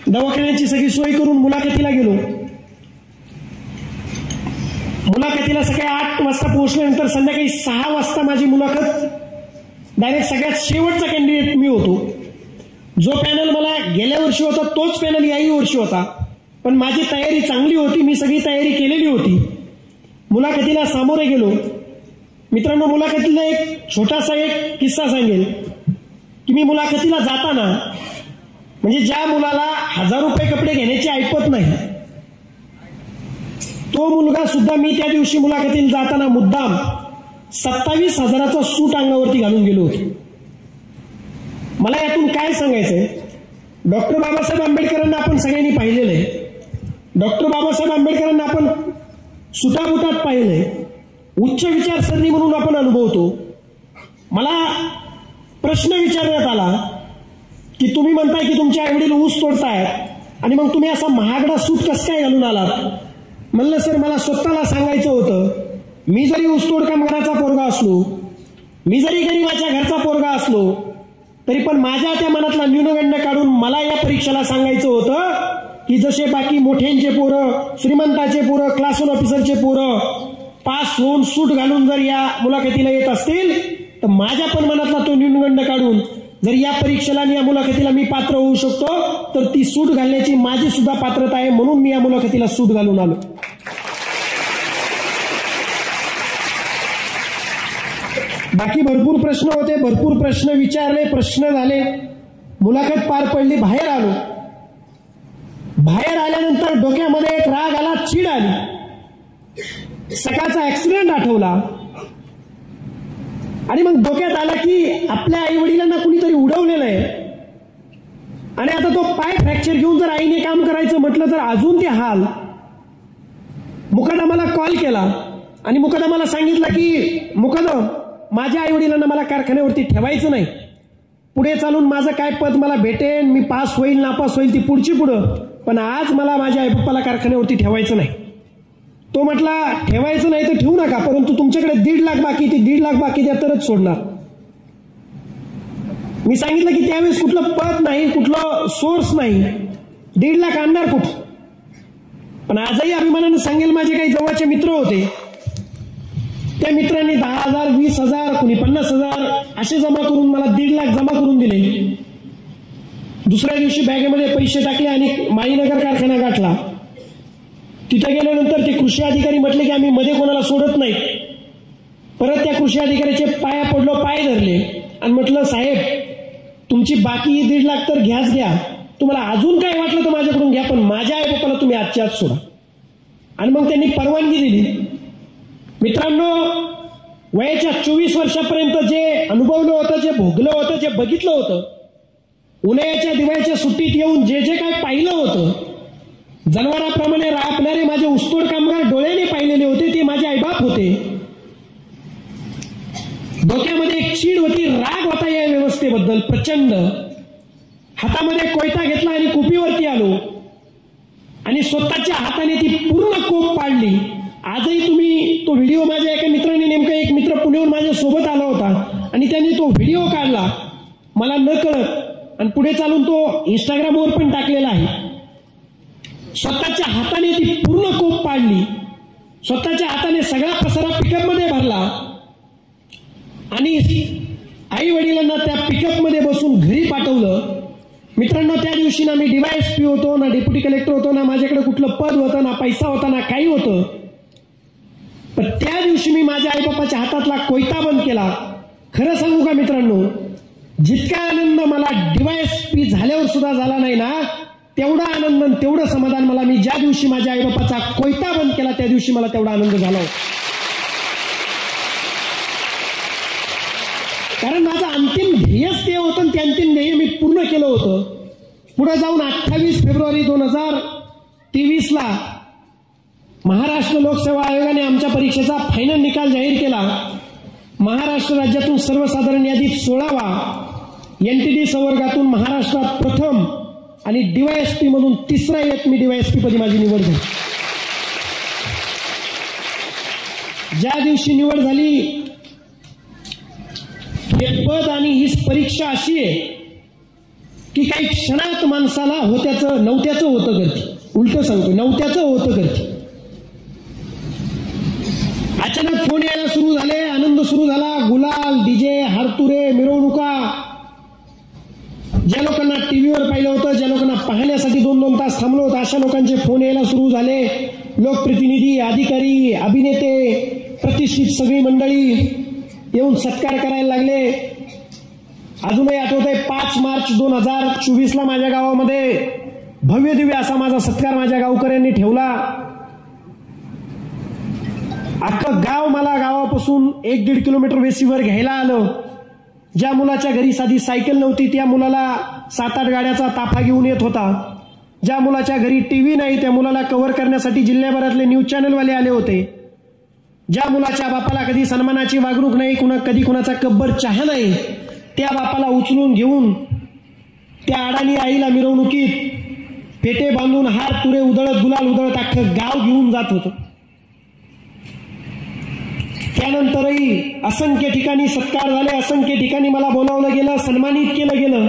दवाखान्याची सगळी सोय करून मुलाखतीला गेलो. मुलाखतीला सकाळी 8 वाजता पोहोचल्यानंतर संध्याकाळी 6 वाजता माझी मुलाखत. डायरेक्ट सगळ्यात शेवटचा कॅन्डिडेट मी होतो. जो पॅनल मला गेल्या वर्षी होता तोच पॅनल याही वर्षी होता. पण माझी तयारी चांगली होती, मी सगळी तयारी केलेली होती. मुलाखतीला सामोरे गेलो. मित्रांनो, मुलाखतीला एक छोटासा एक किस्सा सांगेल की मी मुलाखतीला जाताना, म्हणजे ज्या मुलाला 1000 रुपये कपडे घेण्याची ऐपत नाही, तो मुलगा सुद्धा मी त्या दिवशी मुलाखतीला जाताना मुद्दाम 27,000चा सूट अंगावरती घालून गेलो होतो. मला यातून काय सांगायचंय, डॉक्टर बाबासाहेब आंबेडकरांना आपण सगळ्यांनी पाहिलेलं आहे. डॉक्टर बाबासाहेब आंबेडकरांना आपण सुटाबुटात पाहिलंय, उच्च विचारसरणी म्हणून आपण अनुभवतो. मला प्रश्न विचारण्यात आला की तुम्ही म्हणताय की तुमचे आईवडील ऊस तोडतायत आणि मग तुम्ही असा महागडा सूट कसं काय घालून आलात. म्हणलं सर, मला स्वतःला सांगायचं होतं, मी जरी ऊसतोड कामगाराचा पोरगा असलो, मी जरी गरिबाच्या घरचा पोरगा असलो, तरी पण माझ्या त्या मनातला न्यूनगंड काढून मला या परीक्षेला सांगायचं होतं की जसे बाकी मोठ्यांचे पोरं, श्रीमंताचे पोरं, क्लास 1 ऑफिसरचे पोरं पास होऊन सूट घालून जर या मुलाखतीला येत असतील, तर माझ्या पण मनातला तो न्यूनगंड काढून जर या परीक्षेला आणि या मुलाखतीला मी पात्र होऊ शकतो, तर ती सूट घालण्याची माझी सुद्धा पात्रता आहे, म्हणून मी या मुलाखतीला सूट घालून आलो. बाकी भरपूर प्रश्न होते, भरपूर प्रश्न विचारले, प्रश्न झाले, मुलाखत पार पडली, बाहेर आलो. बाहेर आल्यानंतर डोक्यामध्ये एक राग आला, चीड आली, सकाळचा ऍक्सिडेंट आठवला आणि मग डोक्यात आला की आपल्या आई वडिलांना कुणीतरी उडवलेलं आहे आणि आता तो पाय फ्रॅक्चर घेऊन जर आईने काम करायचं म्हटलं तर अजून ते हाल. मुकदमाला कॉल केला आणि मुकदमाला सांगितलं की मुकदम, माझ्या आई वडिलांना मला कारखान्यावरती ठेवायचं नाही, पुढे चालून माझं काय पद मला भेटेन, मी पास होईल नापास होईल ती पुढची पुढं, पण आज मला माझ्या आईबापाला कारखान्यावरती ठेवायचं नाही. तो म्हटला ठेवायचं नाही तर ठेवू नका, परंतु तुमच्याकडे 1.5 लाख बाकी, ती 1.5 लाख बाकी द्या तरच सोडणार. मी सांगितलं की त्यावेळेस कुठलं पद नाही, कुठलं सोर्स नाही, 1.5 लाख आणणार कुठं. पण आजही अभिमानानं सांगेल, माझे काही जवळचे मित्र होते, त्या मित्रांनी 10,000, 20,000, कुणी 50,000 असे जमा करून मला 1.5 लाख जमा करून दिले. दुसऱ्या दिवशी बॅगेमध्ये पैसे टाकले आणि माळीनगर कारखाना गाठला. तिथे गेल्यानंतर ते कृषी अधिकारी म्हटले की आम्ही मध्ये कोणाला सोडत नाही. परत त्या कृषी अधिकाऱ्याचे पाया पडलो, पाय धरले आणि म्हटलं साहेब, तुमची बाकी 1.5 लाख तर घ्याच घ्या, तुम्हाला अजून काय वाटलं तर माझ्याकडून घ्या, पण माझ्या आई बापाला तुम्ही आजच्या आज सोडा. आणि मग त्यांनी परवानगी दिली. मित्रांनो, वयाच्या 24 वर्षापर्यंत जे अनुभवलं होतं, जे भोगलं होतं, जे बघितलं होतं, उन्हाळ्याच्या दिवाळीच्या सुट्टीत येऊन जे जे काही पाहिलं होतं, जनावराप्रमाणे राबणारे माझे ऊसतोड कामगार डोळ्याने पाहिलेले होते, ते माझे आईबाप होते. डोक्यामध्ये एक चीड होती, राग होता या व्यवस्थेबद्दल प्रचंड. हातामध्ये कोयता घेतला आणि कुपीवरती आलो आणि स्वतःच्या हाताने ती पूर्ण कोप पाडली. आजही तुम्ही तो व्हिडिओ, माझ्या एका मित्राने, नेमका एक मित्र पुण्याहून माझ्या सोबत आला होता आणि त्यांनी तो व्हिडिओ काढला मला न कळत आणि पुढे चालून तो इंस्टाग्रामवर पण टाकलेला आहे. स्वतःच्या हाताने ती पूर्ण कोप पाडली, स्वतःच्या हाताने सगळा पसारा पिकअपमध्ये भरला आणि आई वडिलांना त्या पिकअपमध्ये बसून घरी पाठवलं. मित्रांनो, त्या दिवशी ना मी DYSP होतो, ना डेप्युटी कलेक्टर होतो, ना माझ्याकडे कुठलं पद होतं, ना पैसा होता, ना काही होतं. पण त्या दिवशी मी माझ्या आईबापाच्या हातातला कोयता बंद केला. खरं सांगू का मित्रांनो, जितका आनंद मला DYSP झाल्यावर सुद्धा झाला नाही ना, तेवढा आनंद, तेवढं समाधान मला मी ज्या दिवशी माझ्या आईबापाचा कोयता बंद केला त्या दिवशी मला तेवढा आनंद झाला. कारण माझं अंतिम ध्येयच ते होतं आणि ते अंतिम ध्येय मी पूर्ण केलं होतं. पुढे जाऊन 28 फेब्रुवारी 2023 महाराष्ट्र लोकसेवा आयोगाने आमच्या परीक्षेचा फायनल निकाल जाहीर केला. महाराष्ट्र राज्यातून सर्वसाधारण यादीत 16वा, NTD संवर्गातून महाराष्ट्रात प्रथम आणि DYSP मधून 3रा येत मी DYSP पदी माझी निवड झाली. ज्या दिवशी निवड झाली, हे पद आणि ही परीक्षा अशी आहे की काही क्षणात माणसाला होत्याचं नव्हत्याचं होतं करते. उलट सांगतो, नव्हत्याचं होतं करते. अचानक फोन यायला सुरू झाले, आनंद सुरू झाला, गुलाल, DJ, हारतुरे, मिरवणुका. ज्या लोकांना टीव्हीवर पाहिलं होतं, ज्या लोकांना पाहण्यासाठी 2-2 तास थांबलो होतं, अशा लोकांचे फोन यायला सुरू झाले. लोकप्रतिनिधी, अधिकारी, अभिनेते, प्रतिष्ठित सगळी मंडळी येऊन सत्कार करायला लागले. अजूनही आठवतंय, 5 मार्च 2024 माझ्या गावामध्ये भव्य दिव्य असा माझा सत्कार माझ्या गावकऱ्यांनी ठेवला. अख्खं गाव मला गावापासून 1-1.5 किलोमीटर वेशीवर घ्यायला आलं. ज्या मुलाच्या घरी साधी सायकल नव्हती त्या मुलाला 7-8 गाड्याचा ताफा घेऊन येत होता, ज्या मुलाच्या घरी टीव्ही नाही त्या मुलाला कव्हर करण्यासाठी जिल्ह्याभरातले न्यूज चॅनलवाले आले होते, ज्या मुलाच्या बापाला कधी सन्मानाची वागणूक नाही, कधी कुणाचा कब्बर चहा नाही, त्या बापाला उचलून घेऊन त्या अडाणी आईला मिरवणुकीत पेटे बांधून हार तुरे उधळत गुलाल उधळत अख्खं गाव घेऊन जात होतं. त्यानंतरही असंख्य ठिकाणी सत्कार झाले, असंख्य ठिकाणी मला बोलावलं गेलं, सन्मानित केलं गेलं.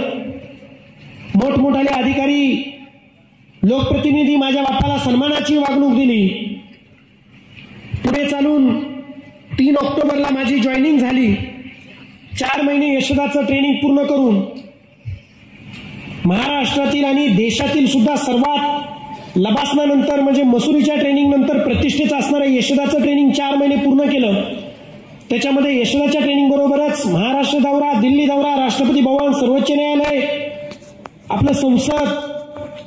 मोठमोठाले अधिकारी लोकप्रतिनिधी माझ्या बापाला सन्मानाची वागणूक दिली. पुढे चालून 3 ऑक्टोबरला माझी जॉईनिंग झाली. 4 महिने यशोदाचं ट्रेनिंग पूर्ण करून महाराष्ट्रातील आणि देशातील सुद्धा सर्वात लबासनानंतर म्हणजे मसुरीच्या ट्रेनिंग नंतर प्रतिष्ठेचं असणारं यशोदाचं ट्रेनिंग 4 महिने पूर्ण केलं. त्याच्यामध्ये यशोदाच्या ट्रेनिंग बरोबरच महाराष्ट्र दौरा, दिल्ली दौरा, राष्ट्रपती भवन, सर्वोच्च न्यायालय, आपलं संसद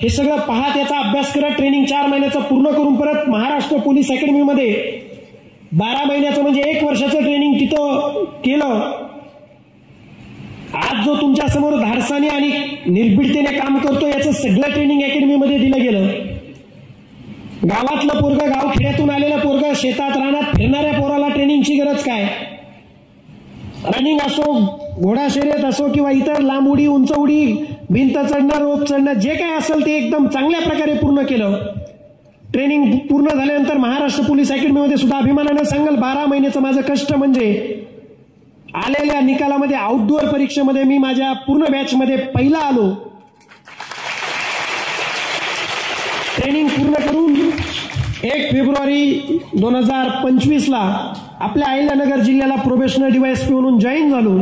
हे सगळं पाहत याचा अभ्यास करत ट्रेनिंग 4 महिन्याचं पूर्ण करून परत महाराष्ट्र पोलीस अकॅडमीमध्ये 12 महिन्याचं म्हणजे 1 वर्षाचं ट्रेनिंग तिथं केलं. आज जो तुमच्या समोर धाडसाने आणि निर्भीडतेने काम करतो याचं सगळं ट्रेनिंग अकॅडमीमध्ये दिलं गेलं. गावातलं पोरग, गाव खेड्यातून आलेलं पोरग, शेतात रानात फिरणाऱ्या पोराला ट्रेनिंगची गरज काय? रनिंग असो, घोडा शर्यत असो किंवा इतर लांब उडी, उंच उडी, भिंत चढणं, रोप चढणं, जे काय असेल ते एकदम चांगल्या प्रकारे पूर्ण केलं. ट्रेनिंग पूर्ण झाल्यानंतर महाराष्ट्र पोलीस अकॅडमीमध्ये सुद्धा अभिमानानं सांगाल 12 महिन्याचं माझं कष्ट म्हणजे आलेल्या निकालामध्ये आउटडोअर परीक्षेमध्ये मी माझ्या पूर्ण बॅचमध्ये पहिला आलो. ट्रेनिंग पूर्ण करून 1 फेब्रुवारी 2025ला आपल्या अहिल्यानगर जिल्ह्याला प्रोबेशनर डीवायएसपी म्हणून जॉईन झालो.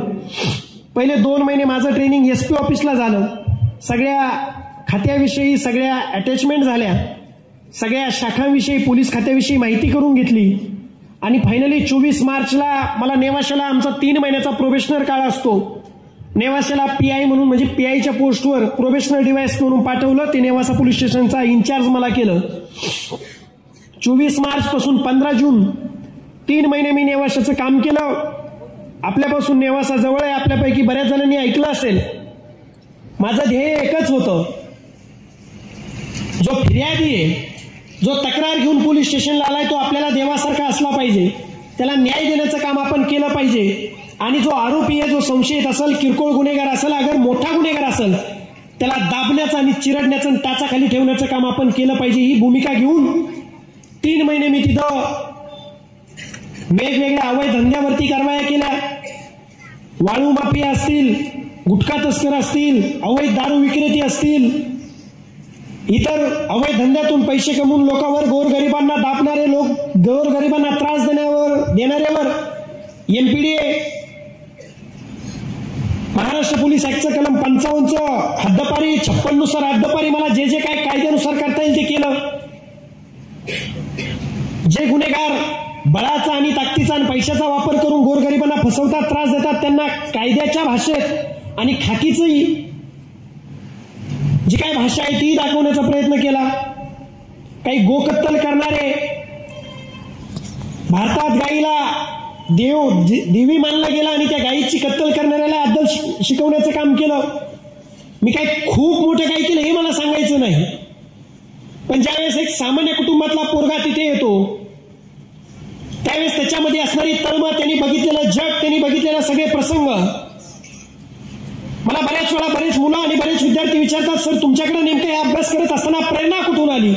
पहिले 2 महिने माझं ट्रेनिंग एसपी ऑफिसला झालं. सगळ्या खात्याविषयी सगळ्या अटॅचमेंट झाल्या, सगळ्या शाखांविषयी पोलीस खात्याविषयी माहिती करून घेतली आणि फायनली 24 मार्चला मला नेवाशाला आमचा 3 महिन्याचा प्रोबेशनर काळ असतो. नेवाशाला पीआय म्हणून म्हणजे पीआयच्या पोस्टवर प्रोबेशनर डीवायएसपी म्हणून पाठवलं. ते नेवासा पोलीस स्टेशनचा इन्चार्ज मला केलं. 24 मार्च पासून 15 जून 3 महिने मी नेवाशाचं काम केलं. आपल्यापासून नेवासा जवळ आहे, आपल्यापैकी बऱ्याच जणांनी ऐकलं असेल. माझं ध्येय एकच होतं, जो फिर्यादी आहे, जो तक्रार घेऊन पोलीस स्टेशनला आलाय तो आपल्याला देवासारखा असला पाहिजे, त्याला न्याय देण्याचं काम आपण केलं पाहिजे. आणि जो आरोपी आहे, जो संशयित असेल, किरकोळ गुन्हेगार असेल, अगर मोठा गुन्हेगार असेल, त्याला दाबण्याचं आणि चिरडण्याचं आणि टाचाखाली ठेवण्याचं काम आपण केलं पाहिजे. ही भूमिका घेऊन 3 महिने मी तिथं वेगवेगळ्या अवैध धंद्यावरती कारवाया केल्या. वाळू माफिया असतील, गुटखा तस्कर असतील, अवैध दारू विक्रेते असतील, इतर अवैध धंद्यातून पैसे कमवून लोकांवर, गोरगरिबांना दाबणारे लोक, गोरगरिबांना त्रास देणाऱ्यावर एमपीडीए, महाराष्ट्र पोलीस ऍक्टचं कलम 55 हद्दपारी, 56 नुसार हद्दपारी, मला जे जे काय कायद्यानुसार करता येईल ते केलं. जे गुन्हेगार बळाचा आणि ताकदीचा आणि पैशाचा वापर करून गोरगरिबांना फसवतात, त्रास देतात, त्यांना कायद्याच्या भाषेत आणि खाकीची जी काय भाषा आहे ती दाखवण्याचा प्रयत्न केला. काही गोकत्तल करणारे, भारतात गाईला देवी मानला गेला आणि त्या गायीची कत्तल करणाऱ्याला अद्दल शिकवण्याचं काम केलं. मी काय खूप मोठं काय केलं हे मला सांगायचं नाही, पण ज्यावेळेस एक सामान्य कुटुंबातला पोरगा तिथे येतो त्यावेळेस त्याच्यामध्ये असणारी तळमळ, त्यांनी बघितलेलं जग, त्यांनी बघितलेले सगळे प्रसंग, मला बऱ्याच वेळा बरेच मुलं आणि बरेच विद्यार्थी विचारतात, सर तुमच्याकडे नेमकं हे अभ्यास करत असताना प्रेरणा कुठून आली?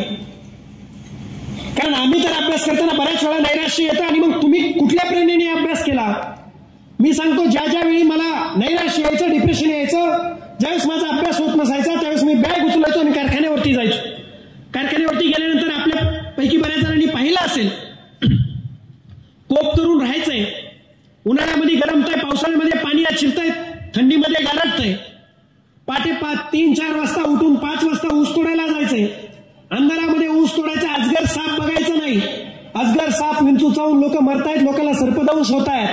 कारण आम्ही तर अभ्यास करताना बऱ्याच वेळा नैराश्य येतं आणि मग तुम्ही कुठल्या प्रेरणेने अभ्यास केला? मी सांगतो, ज्या ज्यावेळी मला नैराश्य यायचं, डिप्रेशन यायचं, ज्यावेळेस माझा अभ्यास होत नसायचा त्यावेळेस मी बॅग उचलायचो आणि कारखान्यावरती जायचो. कारखान्यावरती गेल्यानंतर आपल्यापैकी बऱ्याच जणांनी पाहिलं असेल, कोप करून राहायचंय, उन्हाळ्यामध्ये गरमतंय, पावसाळ्यामध्ये पाणी आत शिरतंय, थंडीमध्ये गारटतंय, पहाटे 3-4 वाजता उठून 5 वाजता ऊस तोडायला जायचंय, अंधारामध्ये ऊस तोडायचा, अजगर साप बघायचं नाही, अजगर साप विंचू चावून लोक मरतायत, लोकांना सर्पदंश होत आहेत.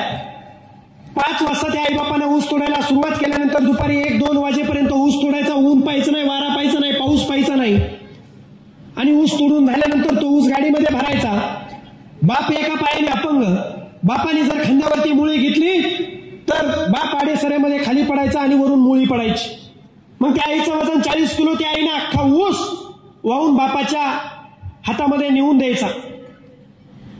5 वाजता त्या आईबापानं ऊस तोडायला सुरुवात केल्यानंतर दुपारी 1-2 वाजेपर्यंत ऊस तोडायचा, ऊन पाहायचं नाही, वारा पाहायचं नाही, पाऊस पाहायचा नाही, आणि ऊस तोडून झाल्यानंतर तो ऊस गाडीमध्ये भरायचा. बाप एका पायाने अपंग, बापाने जर खांद्यावरती मुळे घेतली तर तर बाप आडेसऱ्यामध्ये खाली पडायचा आणि वरून मुळी पडायची. मग त्या आईचं वजन 40 किलो, त्या आईने अख्खा ऊस वाहून बापाच्या हातामध्ये नेऊन द्यायचा.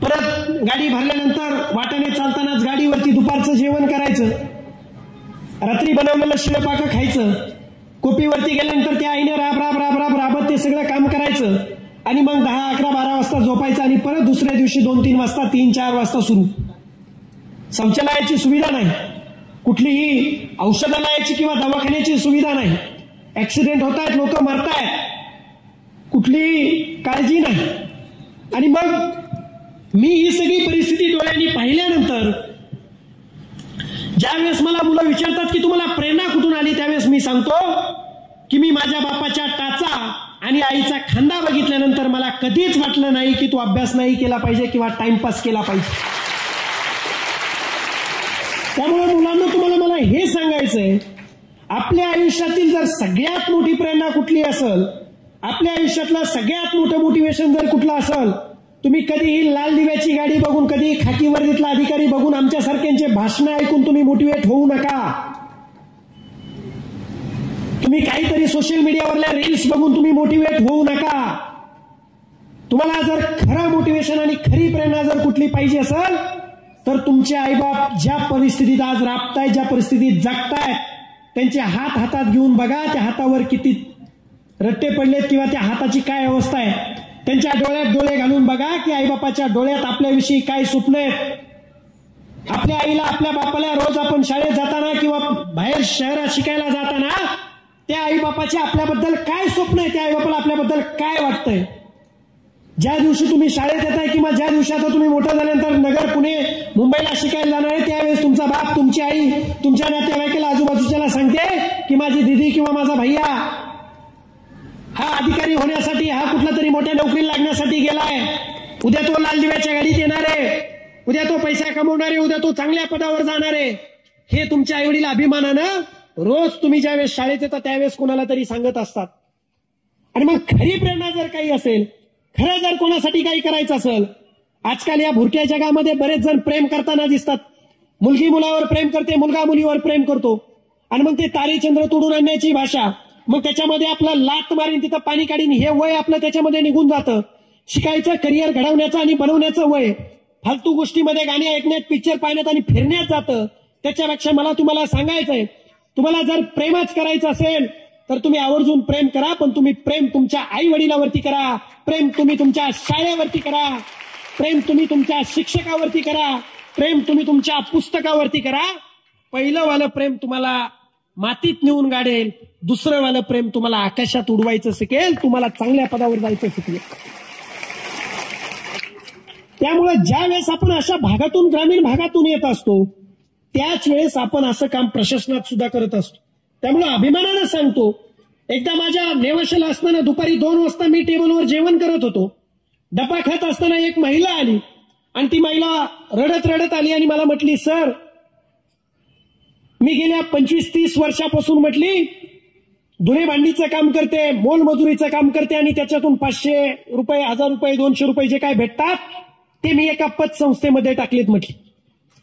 परत गाडी भरल्यानंतर वाटेने चालतानाच गाडीवरती दुपारचं जेवण करायचं, रात्री बनवलेलं शिळपाकं खायचं. कोपीवरती गेल्यानंतर त्या आईने राब राब राब राब राबत ते सगळं काम करायचं आणि मग 10, 11, 12 वाजता झोपायचं आणि परत दुसऱ्या दिवशी 2-3 वाजता 3-4 वाजता सुरू. शौचालयाची सुविधा नाही, कुठलीही औषधालयाची किंवा दवाखान्याची सुविधा नाही. ऍक्सिडेंट होत आहेत, लोक मरतायत, कुठलीही काळजी नाही. आणि मग मी ही सगळी परिस्थिती डोळ्यांनी पाहिल्यानंतर ज्यावेळेस मला मुलं विचारतात की तुम्हाला प्रेरणा कुठून आली, त्यावेळेस मी सांगतो की मी माझ्या बापाच्या टाचा आणि आईचा खांदा बघितल्यानंतर मला कधीच वाटलं नाही की तू अभ्यास नाही केला पाहिजे किंवा टाइमपास केला पाहिजे. त्यामुळे मुलांना तुम्हाला मला हे सांगायचंय, आपल्या आयुष्यातील जर सगळ्यात मोठी प्रेरणा कुठली असेल, आपल्या आयुष्यातलं सगळ्यात मोठं मोटिवेशन जर कुठलं असेल, तुम्ही कधीही लाल दिव्याची गाडी बघून, कधीही खाकी वर्दीतला अधिकारी बघून, आमच्यासारख्यांचे भाषणं ऐकून तुम्ही मोटिवेट होऊ नका. तुम्ही काहीतरी सोशल मीडियावरल्या रील्स बघून तुम्ही मोटिवेट होऊ नका. तुम्हाला जर खरं मोटिवेशन आणि खरी प्रेरणा जर कुठली पाहिजे असेल तर तुमचे आईबाप ज्या परिस्थितीत आज राबतायत, ज्या परिस्थितीत जगतायत, त्यांचे हात हातात घेऊन बघा, त्या हातावर किती रट्टे पडलेत किंवा त्या हाताची काय अवस्था आहे. त्यांच्या डोळ्यात डोळे घालून बघा की आईबापाच्या डोळ्यात आपल्याविषयी काय स्वप्न आहेत. आपल्या आईला, आपल्या बापाला रोज आपण शाळेत जाताना किंवा बाहेर शहरात शिकायला जाताना त्या आईबापाचे आपल्याबद्दल काय स्वप्न आहे, त्या आईबापाला आपल्याबद्दल काय वाटतंय. ज्या दिवशी तुम्ही शाळेत येताय किंवा ज्या दिवशी आता तुम्ही मोठं झाल्यानंतर नगर, पुणे, मुंबईला शिकायला जाणार आहे, त्यावेळेस तुमचा बाप, तुमची आई तुमच्या नातेवाईकाला, आजूबाजूच्याला सांगते की माझी दिदी किंवा माझा भैया हा अधिकारी होण्यासाठी, हा कुठला तरी मोठ्या नोकरीला लागण्यासाठी गेलाय, उद्या तो लाल दिव्याच्या गाडीत येणार आहे, उद्या तो पैसा कमवणार आहे, उद्या तो चांगल्या पदावर जाणार आहे. हे तुमच्या आईवडील अभिमानानं रोज तुम्ही ज्यावेळेस शाळेत येतात त्यावेळेस कोणाला तरी सांगत असतात. आणि मग खरी प्रेरणा जर काही असेल, खरं जर कोणासाठी काही करायचं असेल, आजकाल या भुरक्या जगामध्ये बरेच जण प्रेम करताना दिसतात. मुलगी मुलावर प्रेम करते, मुलगा मुलीवर प्रेम करतो आणि मग ते तारेचंद्र तोडून आणण्याची भाषा, मग त्याच्यामध्ये आपलं लात मारीन तिथं पाणी काढीन हे वय आपलं त्याच्यामध्ये निघून जातं. शिकायचं, करिअर घडवण्याचं आणि बनवण्याचं वय फालतू गोष्टीमध्ये गाणी ऐकण्यात, पिक्चर पाहण्यात आणि फिरण्यात जातं. त्याच्यापेक्षा मला तुम्हाला सांगायचंय, तुम्हाला जर प्रेमच करायचं असेल तर तुम्ही आवर्जून प्रेम करा, पण तुम्ही प्रेम तुमच्या आई वडिलावरती करा, प्रेम तुम्ही तुमच्या शाळेवरती करा, प्रेम तुम्ही तुमच्या शिक्षकावरती करा, प्रेम तुम्ही तुमच्या पुस्तकावरती करा. पहिलं वालं प्रेम तुम्हाला मातीत नेऊन गाडेल, दुसरं वालं प्रेम तुम्हाला आकाशात उडवायचं शिकेल, तुम्हाला चांगल्या पदावर जायचं शिकेल. त्यामुळे ज्या वेळेस आपण अशा भागातून, ग्रामीण भागातून येत असतो, त्याच वेळेस आपण असं काम प्रशासनात सुद्धा करत असतो. त्यामुळे अभिमानानं सांगतो, एकदा माझ्या नेवाशाला असताना दुपारी 2 वाजता मी टेबलवर जेवण करत होतो. डबा खात असताना एक महिला आली आणि ती महिला रडत रडत आली आणि मला म्हटली, सर मी गेल्या 25-30 वर्षापासून म्हटली धुणे भांडीचं काम करते, मोलमजुरीचं काम करते आणि त्याच्यातून 500 रुपये, 1000 रुपये, 200 रुपये जे काय भेटतात ते मी एका पतसंस्थेमध्ये टाकलेत म्हटली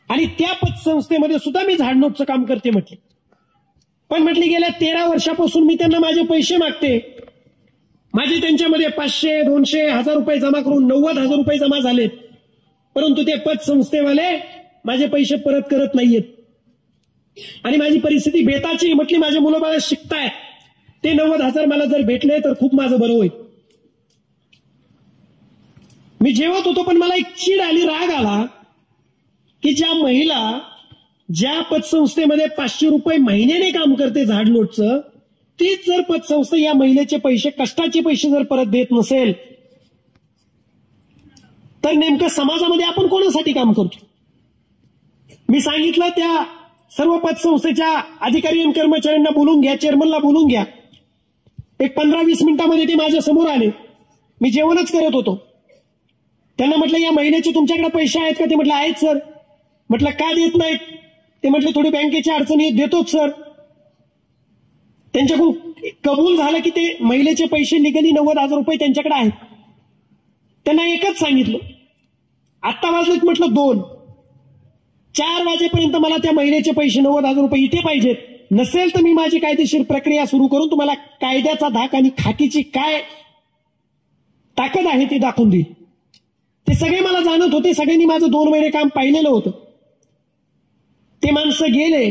आणि त्या पतसंस्थेमध्ये सुद्धा मी झाडलोटचं काम करते म्हटली. पण म्हटली गेल्या 13 वर्षापासून मी त्यांना माझे पैसे मागते, माझे त्यांच्यामध्ये 500, 200, 1000 रुपये जमा करून 90,000 रुपये जमा झालेत, परंतु ते पतसंस्थेवाले माझे पैसे परत करत नाहीयेत आणि माझी परिस्थिती बेताची. म्हटली माझे मुलं बाळ शिकतायत, ते 90,000 मला जर भेटले तर खूप माझं बरं होईल. मी जेवत होतो पण मला एक चीड आली, राग आला की ज्या महिला ज्या पतसंस्थेमध्ये 500 रुपये महिन्याने काम करते झाडलोटचं, तीच जर पतसंस्था या महिलेचे पैसे, कष्टाचे पैसे जर परत देत नसेल तर नेमकं समाजामध्ये आपण कोणासाठी काम करतो. मी सांगितलं त्या सर्व पतसंस्थेच्या अधिकारी आणि कर्मचाऱ्यांना बोलून घ्या, चेअरमनला बोलून घ्या. एक 15-20 मिनिटांमध्ये ते माझ्या समोर आले. मी जेवणच करत होतो. त्यांना म्हटलं या महिन्याचे तुमच्याकडे पैसे आहेत का? ते म्हटलं आहेत सर. म्हटलं का देत नाहीत? ते म्हटलं थोडी बँकेची अडचणी देतोच सर. त्यांच्याकडून कबूल झालं की ते महिलेचे पैसे लिगली 90,000 रुपये त्यांच्याकडे आहेत. त्यांना एकच सांगितलं, आत्ता वाजलेत म्हटलं 2. 4 वाजेपर्यंत मला त्या महिलेचे पैसे 90,000 रुपये इथे पाहिजेत. नसेल तर मी माझी कायदेशीर प्रक्रिया सुरू करून तुम्हाला कायद्याचा धाक आणि खाकीची काय ताकद आहे ते दाखवून देईल. ते सगळे मला जाणत होते. सगळ्यांनी माझं 2 महिने काम पाहिलेलं होतं. ते माणसं गेले.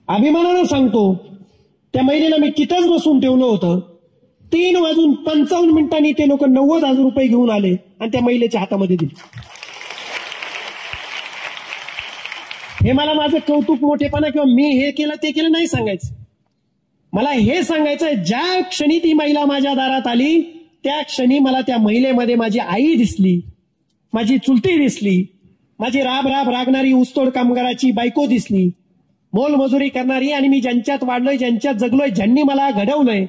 अभिमानानं सांगतो, त्या महिलेला मी तिथंच बसून ठेवलं होतं. 3:55 ते लोक 90,000 रुपये घेऊन आले आणि त्या महिलेच्या हातामध्ये दिले. हे मला माझं कौतुक मोठेपणा किंवा मी हे केलं ते केलं नाही सांगायचं. मला हे सांगायचंय, ज्या क्षणी ती महिला माझ्या दारात आली त्या क्षणी मला त्या महिलेमध्ये माझी आई दिसली, माझी चुलती दिसली, माझी राब राब रागणारी ऊसतोड कामगाराची बायको दिसली, मोलमजुरी करणारी. आणि मी ज्यांच्यात वाढलोय, ज्यांच्यात जगलोय, ज्यांनी मला घडवलंय,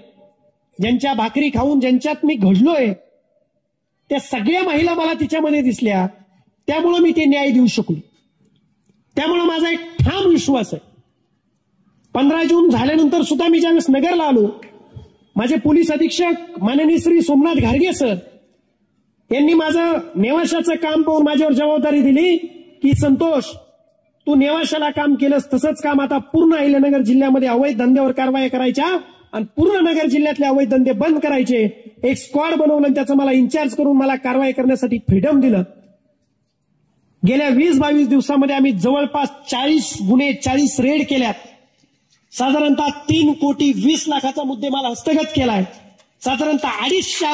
ज्यांच्या भाकरी खाऊन ज्यांच्यात मी घडलोय, त्या सगळ्या महिला मला तिच्यामध्ये दिसल्या. त्यामुळं मी ते न्याय देऊ शकलो. त्यामुळं माझा एक ठाम विश्वास आहे. 15 जून झाल्यानंतर सुद्धा मी ज्यावेळेस नगरला आलो, माझे पोलीस अधीक्षक माननीय श्री सोमनाथ घारगे सर यांनी माझं नेवाशाचं काम पाहून माझ्यावर जबाबदारी दिली की संतोष, तू नेवाशाला काम केलंस तसंच काम आता पूर्ण अहिल्यानगर जिल्ह्यामध्ये अवैध धंद्यावर कारवाई करायच्या आणि पूर्ण नगर जिल्ह्यातले अवैध धंदे बंद करायचे. एक स्क्वॉड बनवलं आणि त्याचं मला इंचार्ज करून मला कारवाई करण्यासाठी फ्रीडम दिलं. गेल्या 20-22 दिवसामध्ये आम्ही जवळपास 40 गुन्हे, 40 रेड केल्यात. साधारणतः 3,20,00,000चा मुद्देमाल हस्तगत केलाय. साधारणतः 250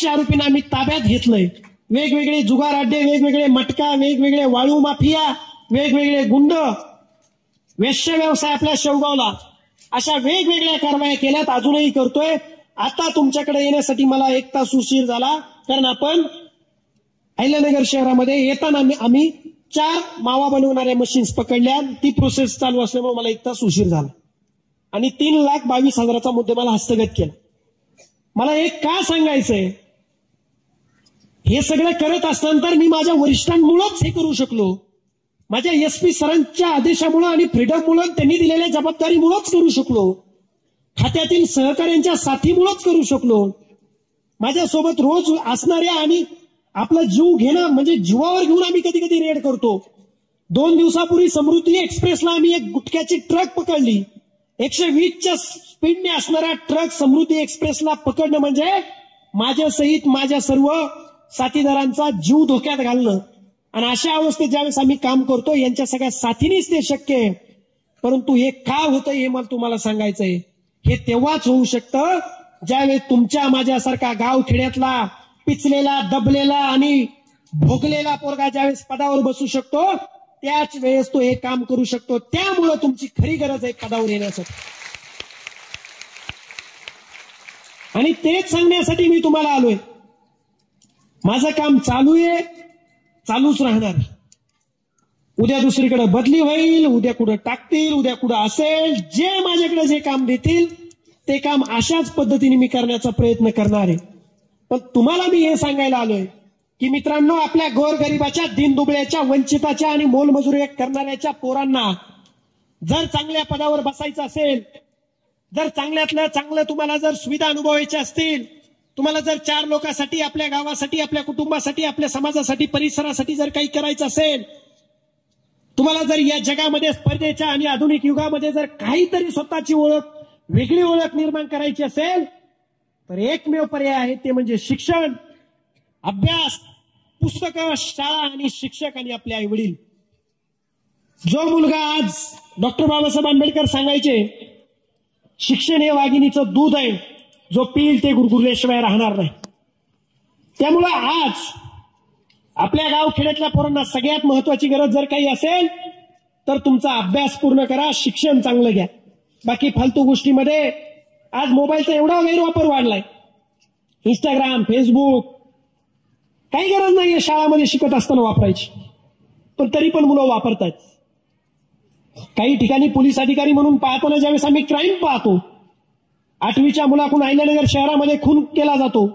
आरोपींना आम्ही ताब्यात घेतलंय. वेगवेगळे जुगार अड्डे, वेगवेगळे मटका, वेगवेगळे वाळू माफिया, वेगवेगळे गुंड, वेश्य व्यवसाय आपल्या शेवगावला, अशा वेगवेगळ्या कारवाया केल्यात. अजूनही करतोय. आता तुमच्याकडे येण्यासाठी मला 1 तास उशीर झाला, कारण आपण अहिल्यानगर शहरामध्ये येताना आम्ही 4 मावा बनवणाऱ्या मशीन्स पकडल्या. ती प्रोसेस चालू असल्यामुळे मला 1 तास उशीर झाला आणि 3,22,000चा मुद्देमाल हस्तगत केला. मला एक का सांगायचंय, हे सगळं करत असताना मी माझ्या वरिष्ठांमुळेच हे करू शकलो. माझ्या एसपी सरांच्या आदेशामुळे आणि फ्रीडममुळे, त्यांनी दिलेल्या जबाबदारीमुळेच करू शकलो. खात्यातील सहकार्यांच्या साथीमुळेच करू शकलो. माझ्यासोबत रोज असणाऱ्या आणि आपला जीव घेणं म्हणजे जीवावर घेऊन आम्ही कधी कधी रेड करतो. 2 दिवसापूर्वी समृद्धी एक्सप्रेसला आम्ही एक गुटख्याची ट्रक पकडली. 120च्या स्पीडने असणारा ट्रक समृद्धी एक्सप्रेसला पकडणं म्हणजे माझ्यासहित माझ्या सर्व साथीदारांचा जीव धोक्यात घालणं. आणि अशा अवस्थेत ज्यावेळेस आम्ही काम करतो, यांच्या सगळ्या साथीनेच ते शक्य आहे. परंतु हे का होतं हे मला तुम्हाला सांगायचंय. हे तेव्हाच होऊ शकतं ज्यावेळेस तुमच्या माझ्यासारखा गाव खेड्यातला पिचलेला, दबलेला आणि भोगलेला पोरगा ज्यावेळेस पदावर बसू शकतो, त्याच वेळेस तो हे काम करू शकतो. त्यामुळं तुमची खरी गरज आहे पदावर येण्यासाठी. आणि तेच सांगण्यासाठी मी तुम्हाला आलोय. माझं काम चालू आहे, चालूच राहणार. उद्या दुसरीकडे बदली होईल, उद्या कुठं टाकतील, उद्या कुठं असेल, जे माझ्याकडे जे काम देतील ते काम अशाच पद्धतीने मी करण्याचा प्रयत्न करणार आहे. पण तुम्हाला मी हे सांगायला आलोय की मित्रांनो, आपल्या गोरगरिबाच्या, दीनदुबळ्याच्या, वंचिताच्या आणि मोलमजुरी करणाऱ्याच्या पोरांना जर चांगल्या पदावर बसायचं असेल, जर चांगल्यातलं चांगलं तुम्हाला जर सुविधा अनुभवायच्या असतील, तुम्हाला जर 4 लोकांसाठी, आपल्या गावासाठी, आपल्या कुटुंबासाठी, आपल्या समाजासाठी, परिसरासाठी जर काही करायचं असेल, तुम्हाला जर या जगामध्ये स्पर्धेच्या आणि आधुनिक युगामध्ये जर काहीतरी स्वतःची ओळख, वेगळी ओळख निर्माण करायची असेल, तर एकमेव पर्याय आहे, ते म्हणजे शिक्षण, अभ्यास, पुस्तकं, शाळा आणि शिक्षक आणि आपले आई वडील. जो मुलगा आज डॉक्टर बाबासाहेब आंबेडकर सांगायचे, शिक्षण हे वाघिणीचं दूध आहे, जो पिईल ते गुरगुरल्याशिवाय राहणार नाही. त्यामुळं आज आपल्या गाव खेड्यातल्या पोरांना सगळ्यात महत्वाची गरज जर काही असेल तर तुमचा अभ्यास पूर्ण करा, शिक्षण चांगलं घ्या. बाकी फालतू गोष्टीमध्ये आज मोबाईलचा एवढा गैरवापर वाढलाय, इंस्टाग्राम, फेसबुक, काही गरज नाहीये शाळामध्ये शिकत असताना वापरायची, पण तरी पण मुलं वापरतात. काही ठिकाणी पोलीस अधिकारी म्हणून पाहताना ज्यावेळेस आम्ही क्राईम पाहतो, 8वीच्या मुलाकडून अहिल्यानगर शहरामध्ये खून केला जातो.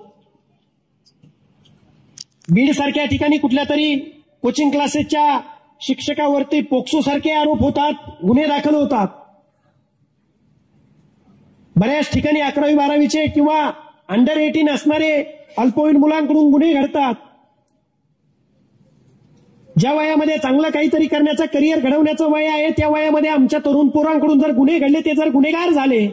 बीड सारख्या ठिकाणी कुठल्या तरी कोचिंग क्लासेसच्या शिक्षकावरती पोक्सो सारखे आरोप होतात, गुन्हे दाखल होतात. बऱ्याच ठिकाणी 11वी-12वीचे किंवा अंडर 18 असणारे अल्पवयीन मुलांकडून गुन्हे घडतात. ज्या वयामध्ये चांगलं काहीतरी करण्याचं, करिअर घडवण्याचं वय आहे, त्या वयामध्ये आमच्या तरुण पोरांकडून जर गुन्हे घडले, ते जर गुन्हेगार झाले,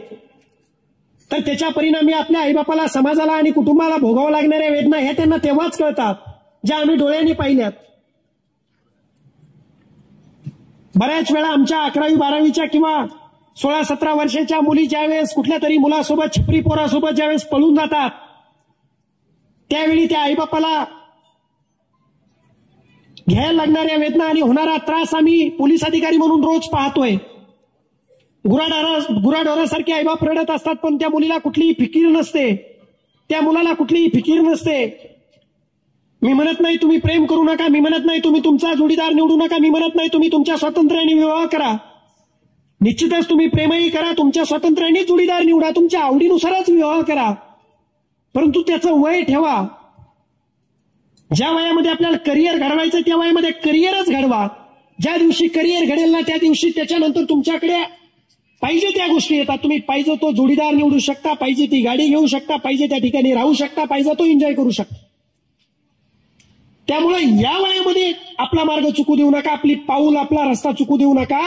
तर त्याच्या परिणामी आपल्या आईबापाला, समाजाला आणि कुटुंबाला भोगावं लागणाऱ्या वेदना ह्या त्यांना तेव्हाच कळतात ज्या आम्ही डोळ्यांनी पाहिल्यात. बऱ्याच वेळा आमच्या 11वी-12वीच्या किंवा 16-17 वर्षाच्या मुली ज्यावेळेस कुठल्या तरी मुलासोबत, छपरी पोरासोबत ज्यावेळेस पळून जातात, त्यावेळी त्या आईबापाला घ्यायला लागणाऱ्या वेदना आणि होणारा त्रास आम्ही पोलीस अधिकारी म्हणून रोज पाहतोय. गुराढोरासारखे आईबाप रडत असतात, पण त्या मुलीला कुठलीही फिकीर नसते, त्या मुलाला कुठलीही फिकीर नसते. मी म्हणत नाही तुम्ही प्रेम करू नका, मी म्हणत नाही तुम्ही तुमचा जोडीदार निवडू नका, मी म्हणत नाही तुम्ही तुमच्या स्वातंत्र्याने विवाह करा. निश्चितच तुम्ही प्रेमही करा, तुमच्या स्वातंत्र्याने जोडीदार निवडा, तुमच्या आवडीनुसारच विवाह करा, परंतु त्याचं वय ठेवा. ज्या वयामध्ये आपल्याला करिअर घडवायचं त्या वयामध्ये करिअरच घडवा. ज्या दिवशी करिअर घडेल ना त्या दिवशी त्याच्यानंतर तुमच्याकडे पाहिजे त्या गोष्टी येतात. तुम्ही पाहिजे तो जोडीदार निवडू शकता, पाहिजे ती गाडी घेऊ शकता, पाहिजे त्या ठिकाणी राहू शकता, पाहिजे तो एन्जॉय करू शकता. त्यामुळे या वयामध्ये आपला मार्ग चुकू देऊ नका, आपली पाऊल, आपला रस्ता चुकू देऊ नका.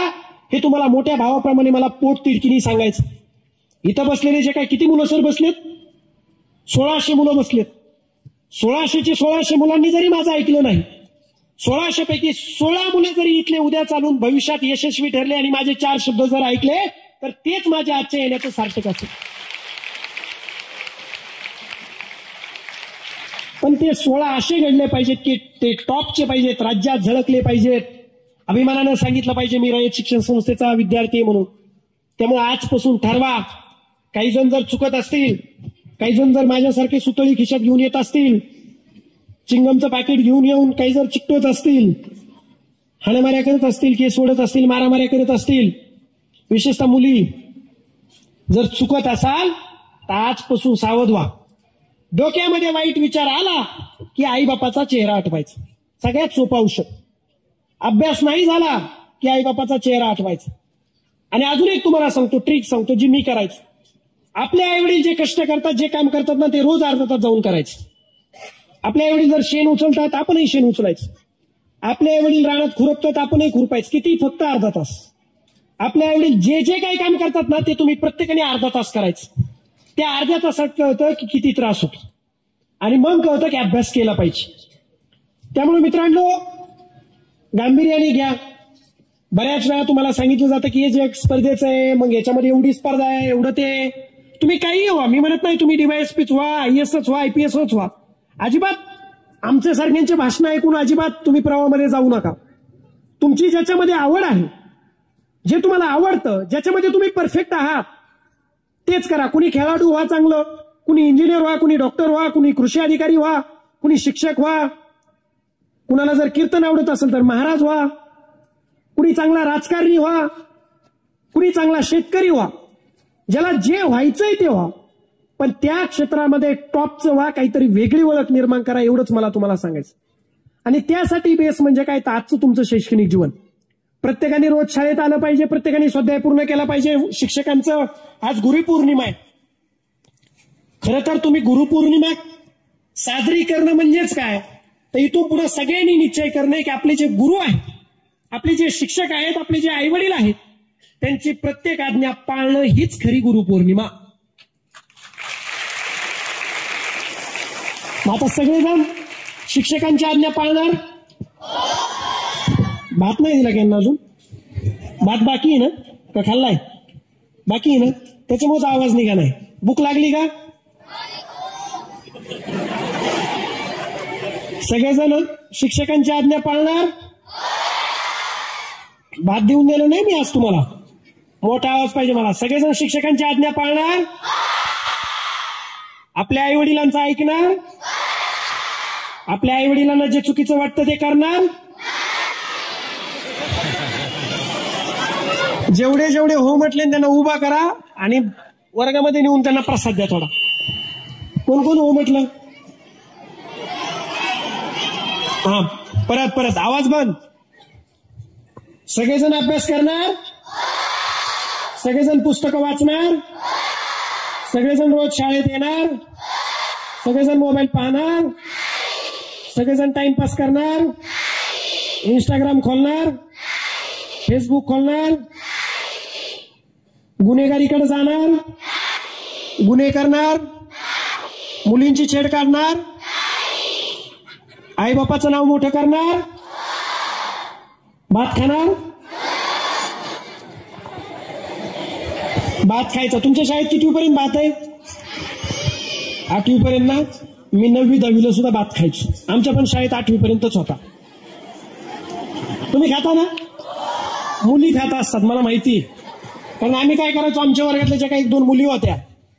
हे तुम्हाला मोठ्या भावाप्रमाणे मला पोट तिडकीने सांगायचं. इथं बसलेले जे काय किती मुलं सर बसलेत? 1600 मुलं बसलेत. 1600 मुलांनी जरी माझं ऐकलं नाही, 1600 पैकी 16 मुलं जरी इथले उद्या चालून भविष्यात यशस्वी ठरले आणि माझे 4 शब्द जर ऐकले, तर तेच माझ्या आजच्या येण्याचं सार्थक असेल. पण ते 16 असे घडले पाहिजेत की ते टॉपचे पाहिजेत, राज्यात झळकले पाहिजेत, अभिमानानं सांगितलं पाहिजे मी रयत शिक्षण संस्थेचा विद्यार्थी आहे म्हणून. त्यामुळे आजपासून ठरवा. काही जण जर चुकत असतील, काही जण जर माझ्यासारखे सुतळी खिशात घेऊन येत असतील, चिंगमचं पॅकेट घेऊन येऊन काही जर चिकटवत असतील, हाणामाऱ्या करत असतील, केस सोडत असतील, मारामाऱ्या करत असतील, विशेषतः मुली जर चुकत असाल तर आजपासून सावध व्हा. डोक्यामध्ये वाईट विचार आला की आईबापाचा चेहरा आठवायचा. सगळ्यात सोपं औषध. अभ्यास नाही झाला की आईबापाचा चेहरा आठवायचा. आणि अजून एक तुम्हाला सांगतो, ट्रिक सांगतो जी मी करायचो. आपले आईवडील जे कष्ट करतात, जे काम करतात ना, ते रोज अर्धा तास जाऊन करायचं. आपले आईवडील जर शेण उचलतात, आपणही शेण उचलायचं. आपले आईवडील रानात खुरपतात, आपणही खुरपायचं. किती? फक्त अर्धा तास. आपले आईवडील जे जे काही काम करतात ना, ते तुम्ही प्रत्येकाने अर्धा तास करायचं. त्या अर्ध्या तासात कळतं की किती त्रास होतो आणि मग कळतं की अभ्यास केला पाहिजे. त्यामुळे मित्रांनो, गांभीर्याने घ्या. बऱ्याच वेळा तुम्हाला सांगितलं जातं की हे जग स्पर्धेचं आहे, मग याच्यामध्ये एवढी स्पर्धा आहे, एवढं ते. तुम्ही काही व्हा, मी म्हणत नाही तुम्ही डीवायएसपीच व्हा, आयएसच व्हा, आयपीएसच व्हा. अजिबात आमच्या सारख्यांचे भाषण ऐकून अजिबात तुम्ही प्रवाहामध्ये जाऊ नका. तुमची ज्याच्यामध्ये आवड आहे, जे तुम्हाला आवडतं, ज्याच्यामध्ये तुम्ही परफेक्ट आहात, तेच करा. कुणी खेळाडू व्हा चांगलं, कुणी इंजिनियर व्हा, कुणी डॉक्टर व्हा, कुणी कृषी अधिकारी व्हा, कुणी शिक्षक व्हा, कुणाला जर कीर्तन आवडत असेल तर महाराज व्हा, कुणी चांगला राजकारणी व्हा, कुणी चांगला शेतकरी व्हा. ज्याला जे व्हायचंय ते व्हा, पण त्या क्षेत्रामध्ये टॉपचं व्हा. काहीतरी वेगळी ओळख निर्माण करा. एवढंच मला तुम्हाला सांगायचं. आणि त्यासाठी बेस म्हणजे काय, तर आजचं तुमचं शैक्षणिक जीवन. प्रत्येकाने रोज शाळेत आलं पाहिजे, प्रत्येकाने स्वाध्याय पूर्ण केला पाहिजे. शिक्षकांचं आज गुरुपौर्णिमा आहे. खरं तर तुम्ही गुरुपौर्णिमा साजरी करणं म्हणजेच काय, तर इथून पुढे सगळ्यांनी निश्चय करणे की आपले जे गुरु आहेत, आपले जे शिक्षक आहेत, आपले जे आईवडील आहेत, त्यांची प्रत्येक आज्ञा पाळणं हीच खरी गुरुपौर्णिमा. आता सगळेजण शिक्षकांची आज्ञा पाळणार. भात नाही दिला त्यांना अजून? भात बाकी आहे ना, का खाल्लाय? बाकी आहे ना, त्याच्यामुळेच आवाज निघा नाही. भूक लागली का? सगळेजण शिक्षकांची आज्ञा पाळणार. भात देऊन दिलं नाही मी आज तुम्हाला, मोठा आवाज पाहिजे मला. सगळेजण शिक्षकांची आज्ञा पाळणार, आपल्या आई वडिलांचं ऐकणार, आपल्या आई वडिलांना जे चुकीचं वाटतं ते करणार. जेवढे जेवढे हो म्हटले त्यांना उभा करा आणि वर्गामध्ये नेऊन त्यांना प्रसाद द्या थोडा. कोण कोण हो म्हटलं? हा, परत परत आवाज बंद. सगळेजण अभ्यास करणार, सगळेजण पुस्तकं वाचणार, सगळेजण रोज शाळेत येणार, सगळेजण मोबाईल पाहणार, सगळेजण टाइमपास करणार, इंस्टाग्राम खोलणार, फेसबुक खोलणार, गुन्हेगारीकडे जाणार, गुन्हे करणार, मुलींची छेड काढणार, आई बापाचं नाव मोठं करणार, भात खाणार. भात खायचा. तुमच्या शाळेत कितवीपर्यंत भात आहे? 8वीपर्यंत ना. मी 9वी 10वीला सुद्धा भात खायचो. आमच्या पण शाळेत 8वीपर्यंतच होता. तुम्ही खाता ना? मुली खात असतात मला माहिती. कारण आम्ही काय करायचो, आमच्या वर्गातल्या ज्या काही 1-2 मुली होत्या,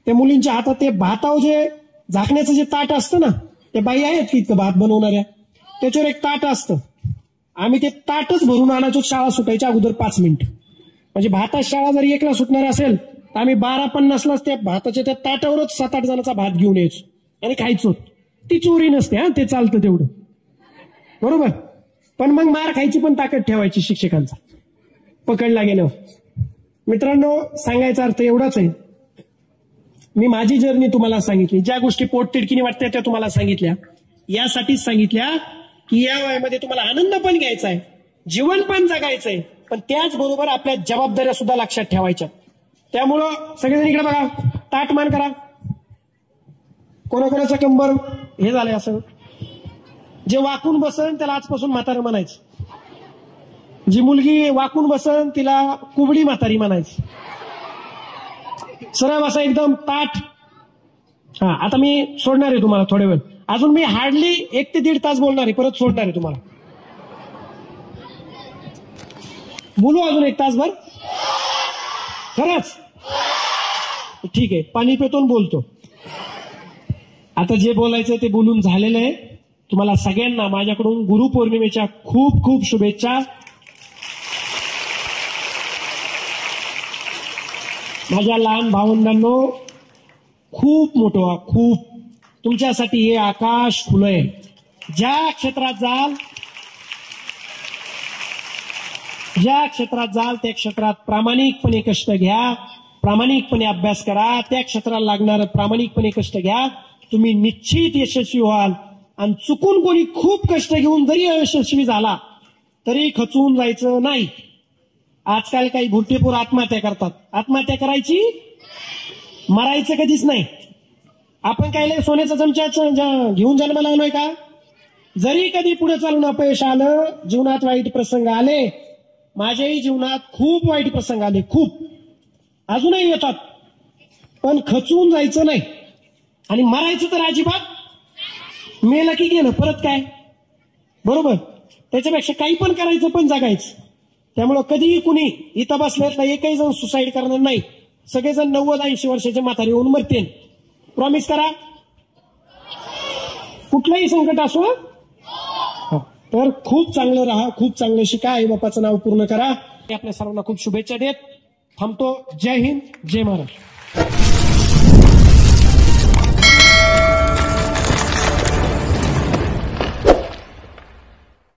त्या मुलींच्या हातात ते भातावर जे झाकण्याचं जे ताट असतं ना, ते बाई आहेत की इतकं भात बनवणाऱ्या, त्याच्यावर एक ताट असतं. आम्ही ते ताटच भरून आणायचो शाळा सुटायच्या अगोदर 5 मिनिट. म्हणजे भातात शाळा जर 1ला सुटणार असेल तर आम्ही 12:50लाच त्या भाताच्या त्या ताटावरच 7-8 जणांचा भात घेऊन यायचो आणि खायचो. ती चोरी नसते हा, ते चालतं तेवढं, बरोबर. पण मग मार खायची पण ताकद ठेवायची शिक्षकांचा पकडला गेल्यावर. मित्रांनो, सांगायचा अर्थ एवढाच आहे. मी माझी जर्नी तुम्हाला सांगितली, ज्या गोष्टी पोटतिडकीने वाटत्या त्या तुम्हाला सांगितल्या, यासाठीच सांगितल्या की या वयामध्ये तुम्हाला आनंद पण घ्यायचा आहे, जीवन पण जगायचंय, पण त्याचबरोबर आपल्या जबाबदाऱ्या सुद्धा लक्षात ठेवायच्या. त्यामुळं सगळेजण इकडे बघा, ताट मान करा. कोणाकोणाचं कंबर हे झालंय असं. जे वाकून बसन त्याला आजपासून म्हातारं म्हणायचं. जी मुलगी वाकून बसन तिला कुबडी म्हातारी म्हणायचं. सरळ बसा एकदम ताट. हा, आता मी सोडणार आहे तुम्हाला थोड्या वेळ. अजून मी हार्डली 1 ते 1.5 तास बोलणार आहे, परत सोडणार आहे तुम्हाला. बोलू अजून 1 तासभर? खरंच? ठीक आहे, पाणी पितो बोलतो. आता जे बोलायचं ते बोलून झालेलं आहे. तुम्हाला सगळ्यांना माझ्याकडून गुरुपौर्णिमेच्या खूप खूप शुभेच्छा. माझ्या लहान भावंडांनो, खूप मोठं व्हा, खूप. तुमच्यासाठी हे आकाश खुलंय. ज्या क्षेत्रात जाल त्या क्षेत्रात प्रामाणिकपणे कष्ट घ्या, प्रामाणिकपणे अभ्यास करा, त्या क्षेत्राला लागणारं प्रामाणिकपणे कष्ट घ्या. तुम्ही निश्चित यशस्वी व्हाल. आणि चुकून कोणी खूप कष्ट घेऊन जरी यशस्वी झाला तरी खचून जायचं नाही. आजकाल काही भुरटेपोर आत्महत्या करतात. आत्महत्या करायची, मरायचं कधीच नाही. आपण काय सोन्याचा चमचा घेऊन जन्माला आलोय का? जरी कधी पुढे चालून अपयश आलं, जीवनात वाईट प्रसंग आले, माझ्याही जीवनात खूप वाईट प्रसंग आले, खूप, अजूनही येतात, पण खचून जायचं नाही. आणि मरायचं तर अजिबात. मेलं की गेलं, परत काय, बरोबर. त्याच्यापेक्षा काही पण करायचं, पण जगायचं. त्यामुळं कधीही कुणी इथं बसल्यातला एकही जण सुसाईड करणार नाही. सगळेजण 90-80 वर्षाचे म्हातारे होऊन मरतील. प्रॉमिस करा. कुठलंही संकट असो, तर खूप चांगलं राहा, खूप चांगलं शिका, आई बापाचं नाव पूर्ण करा. आपल्या सर्वांना खूप शुभेच्छा देत थांबतो. जय हिंद, जय महाराष्ट्र.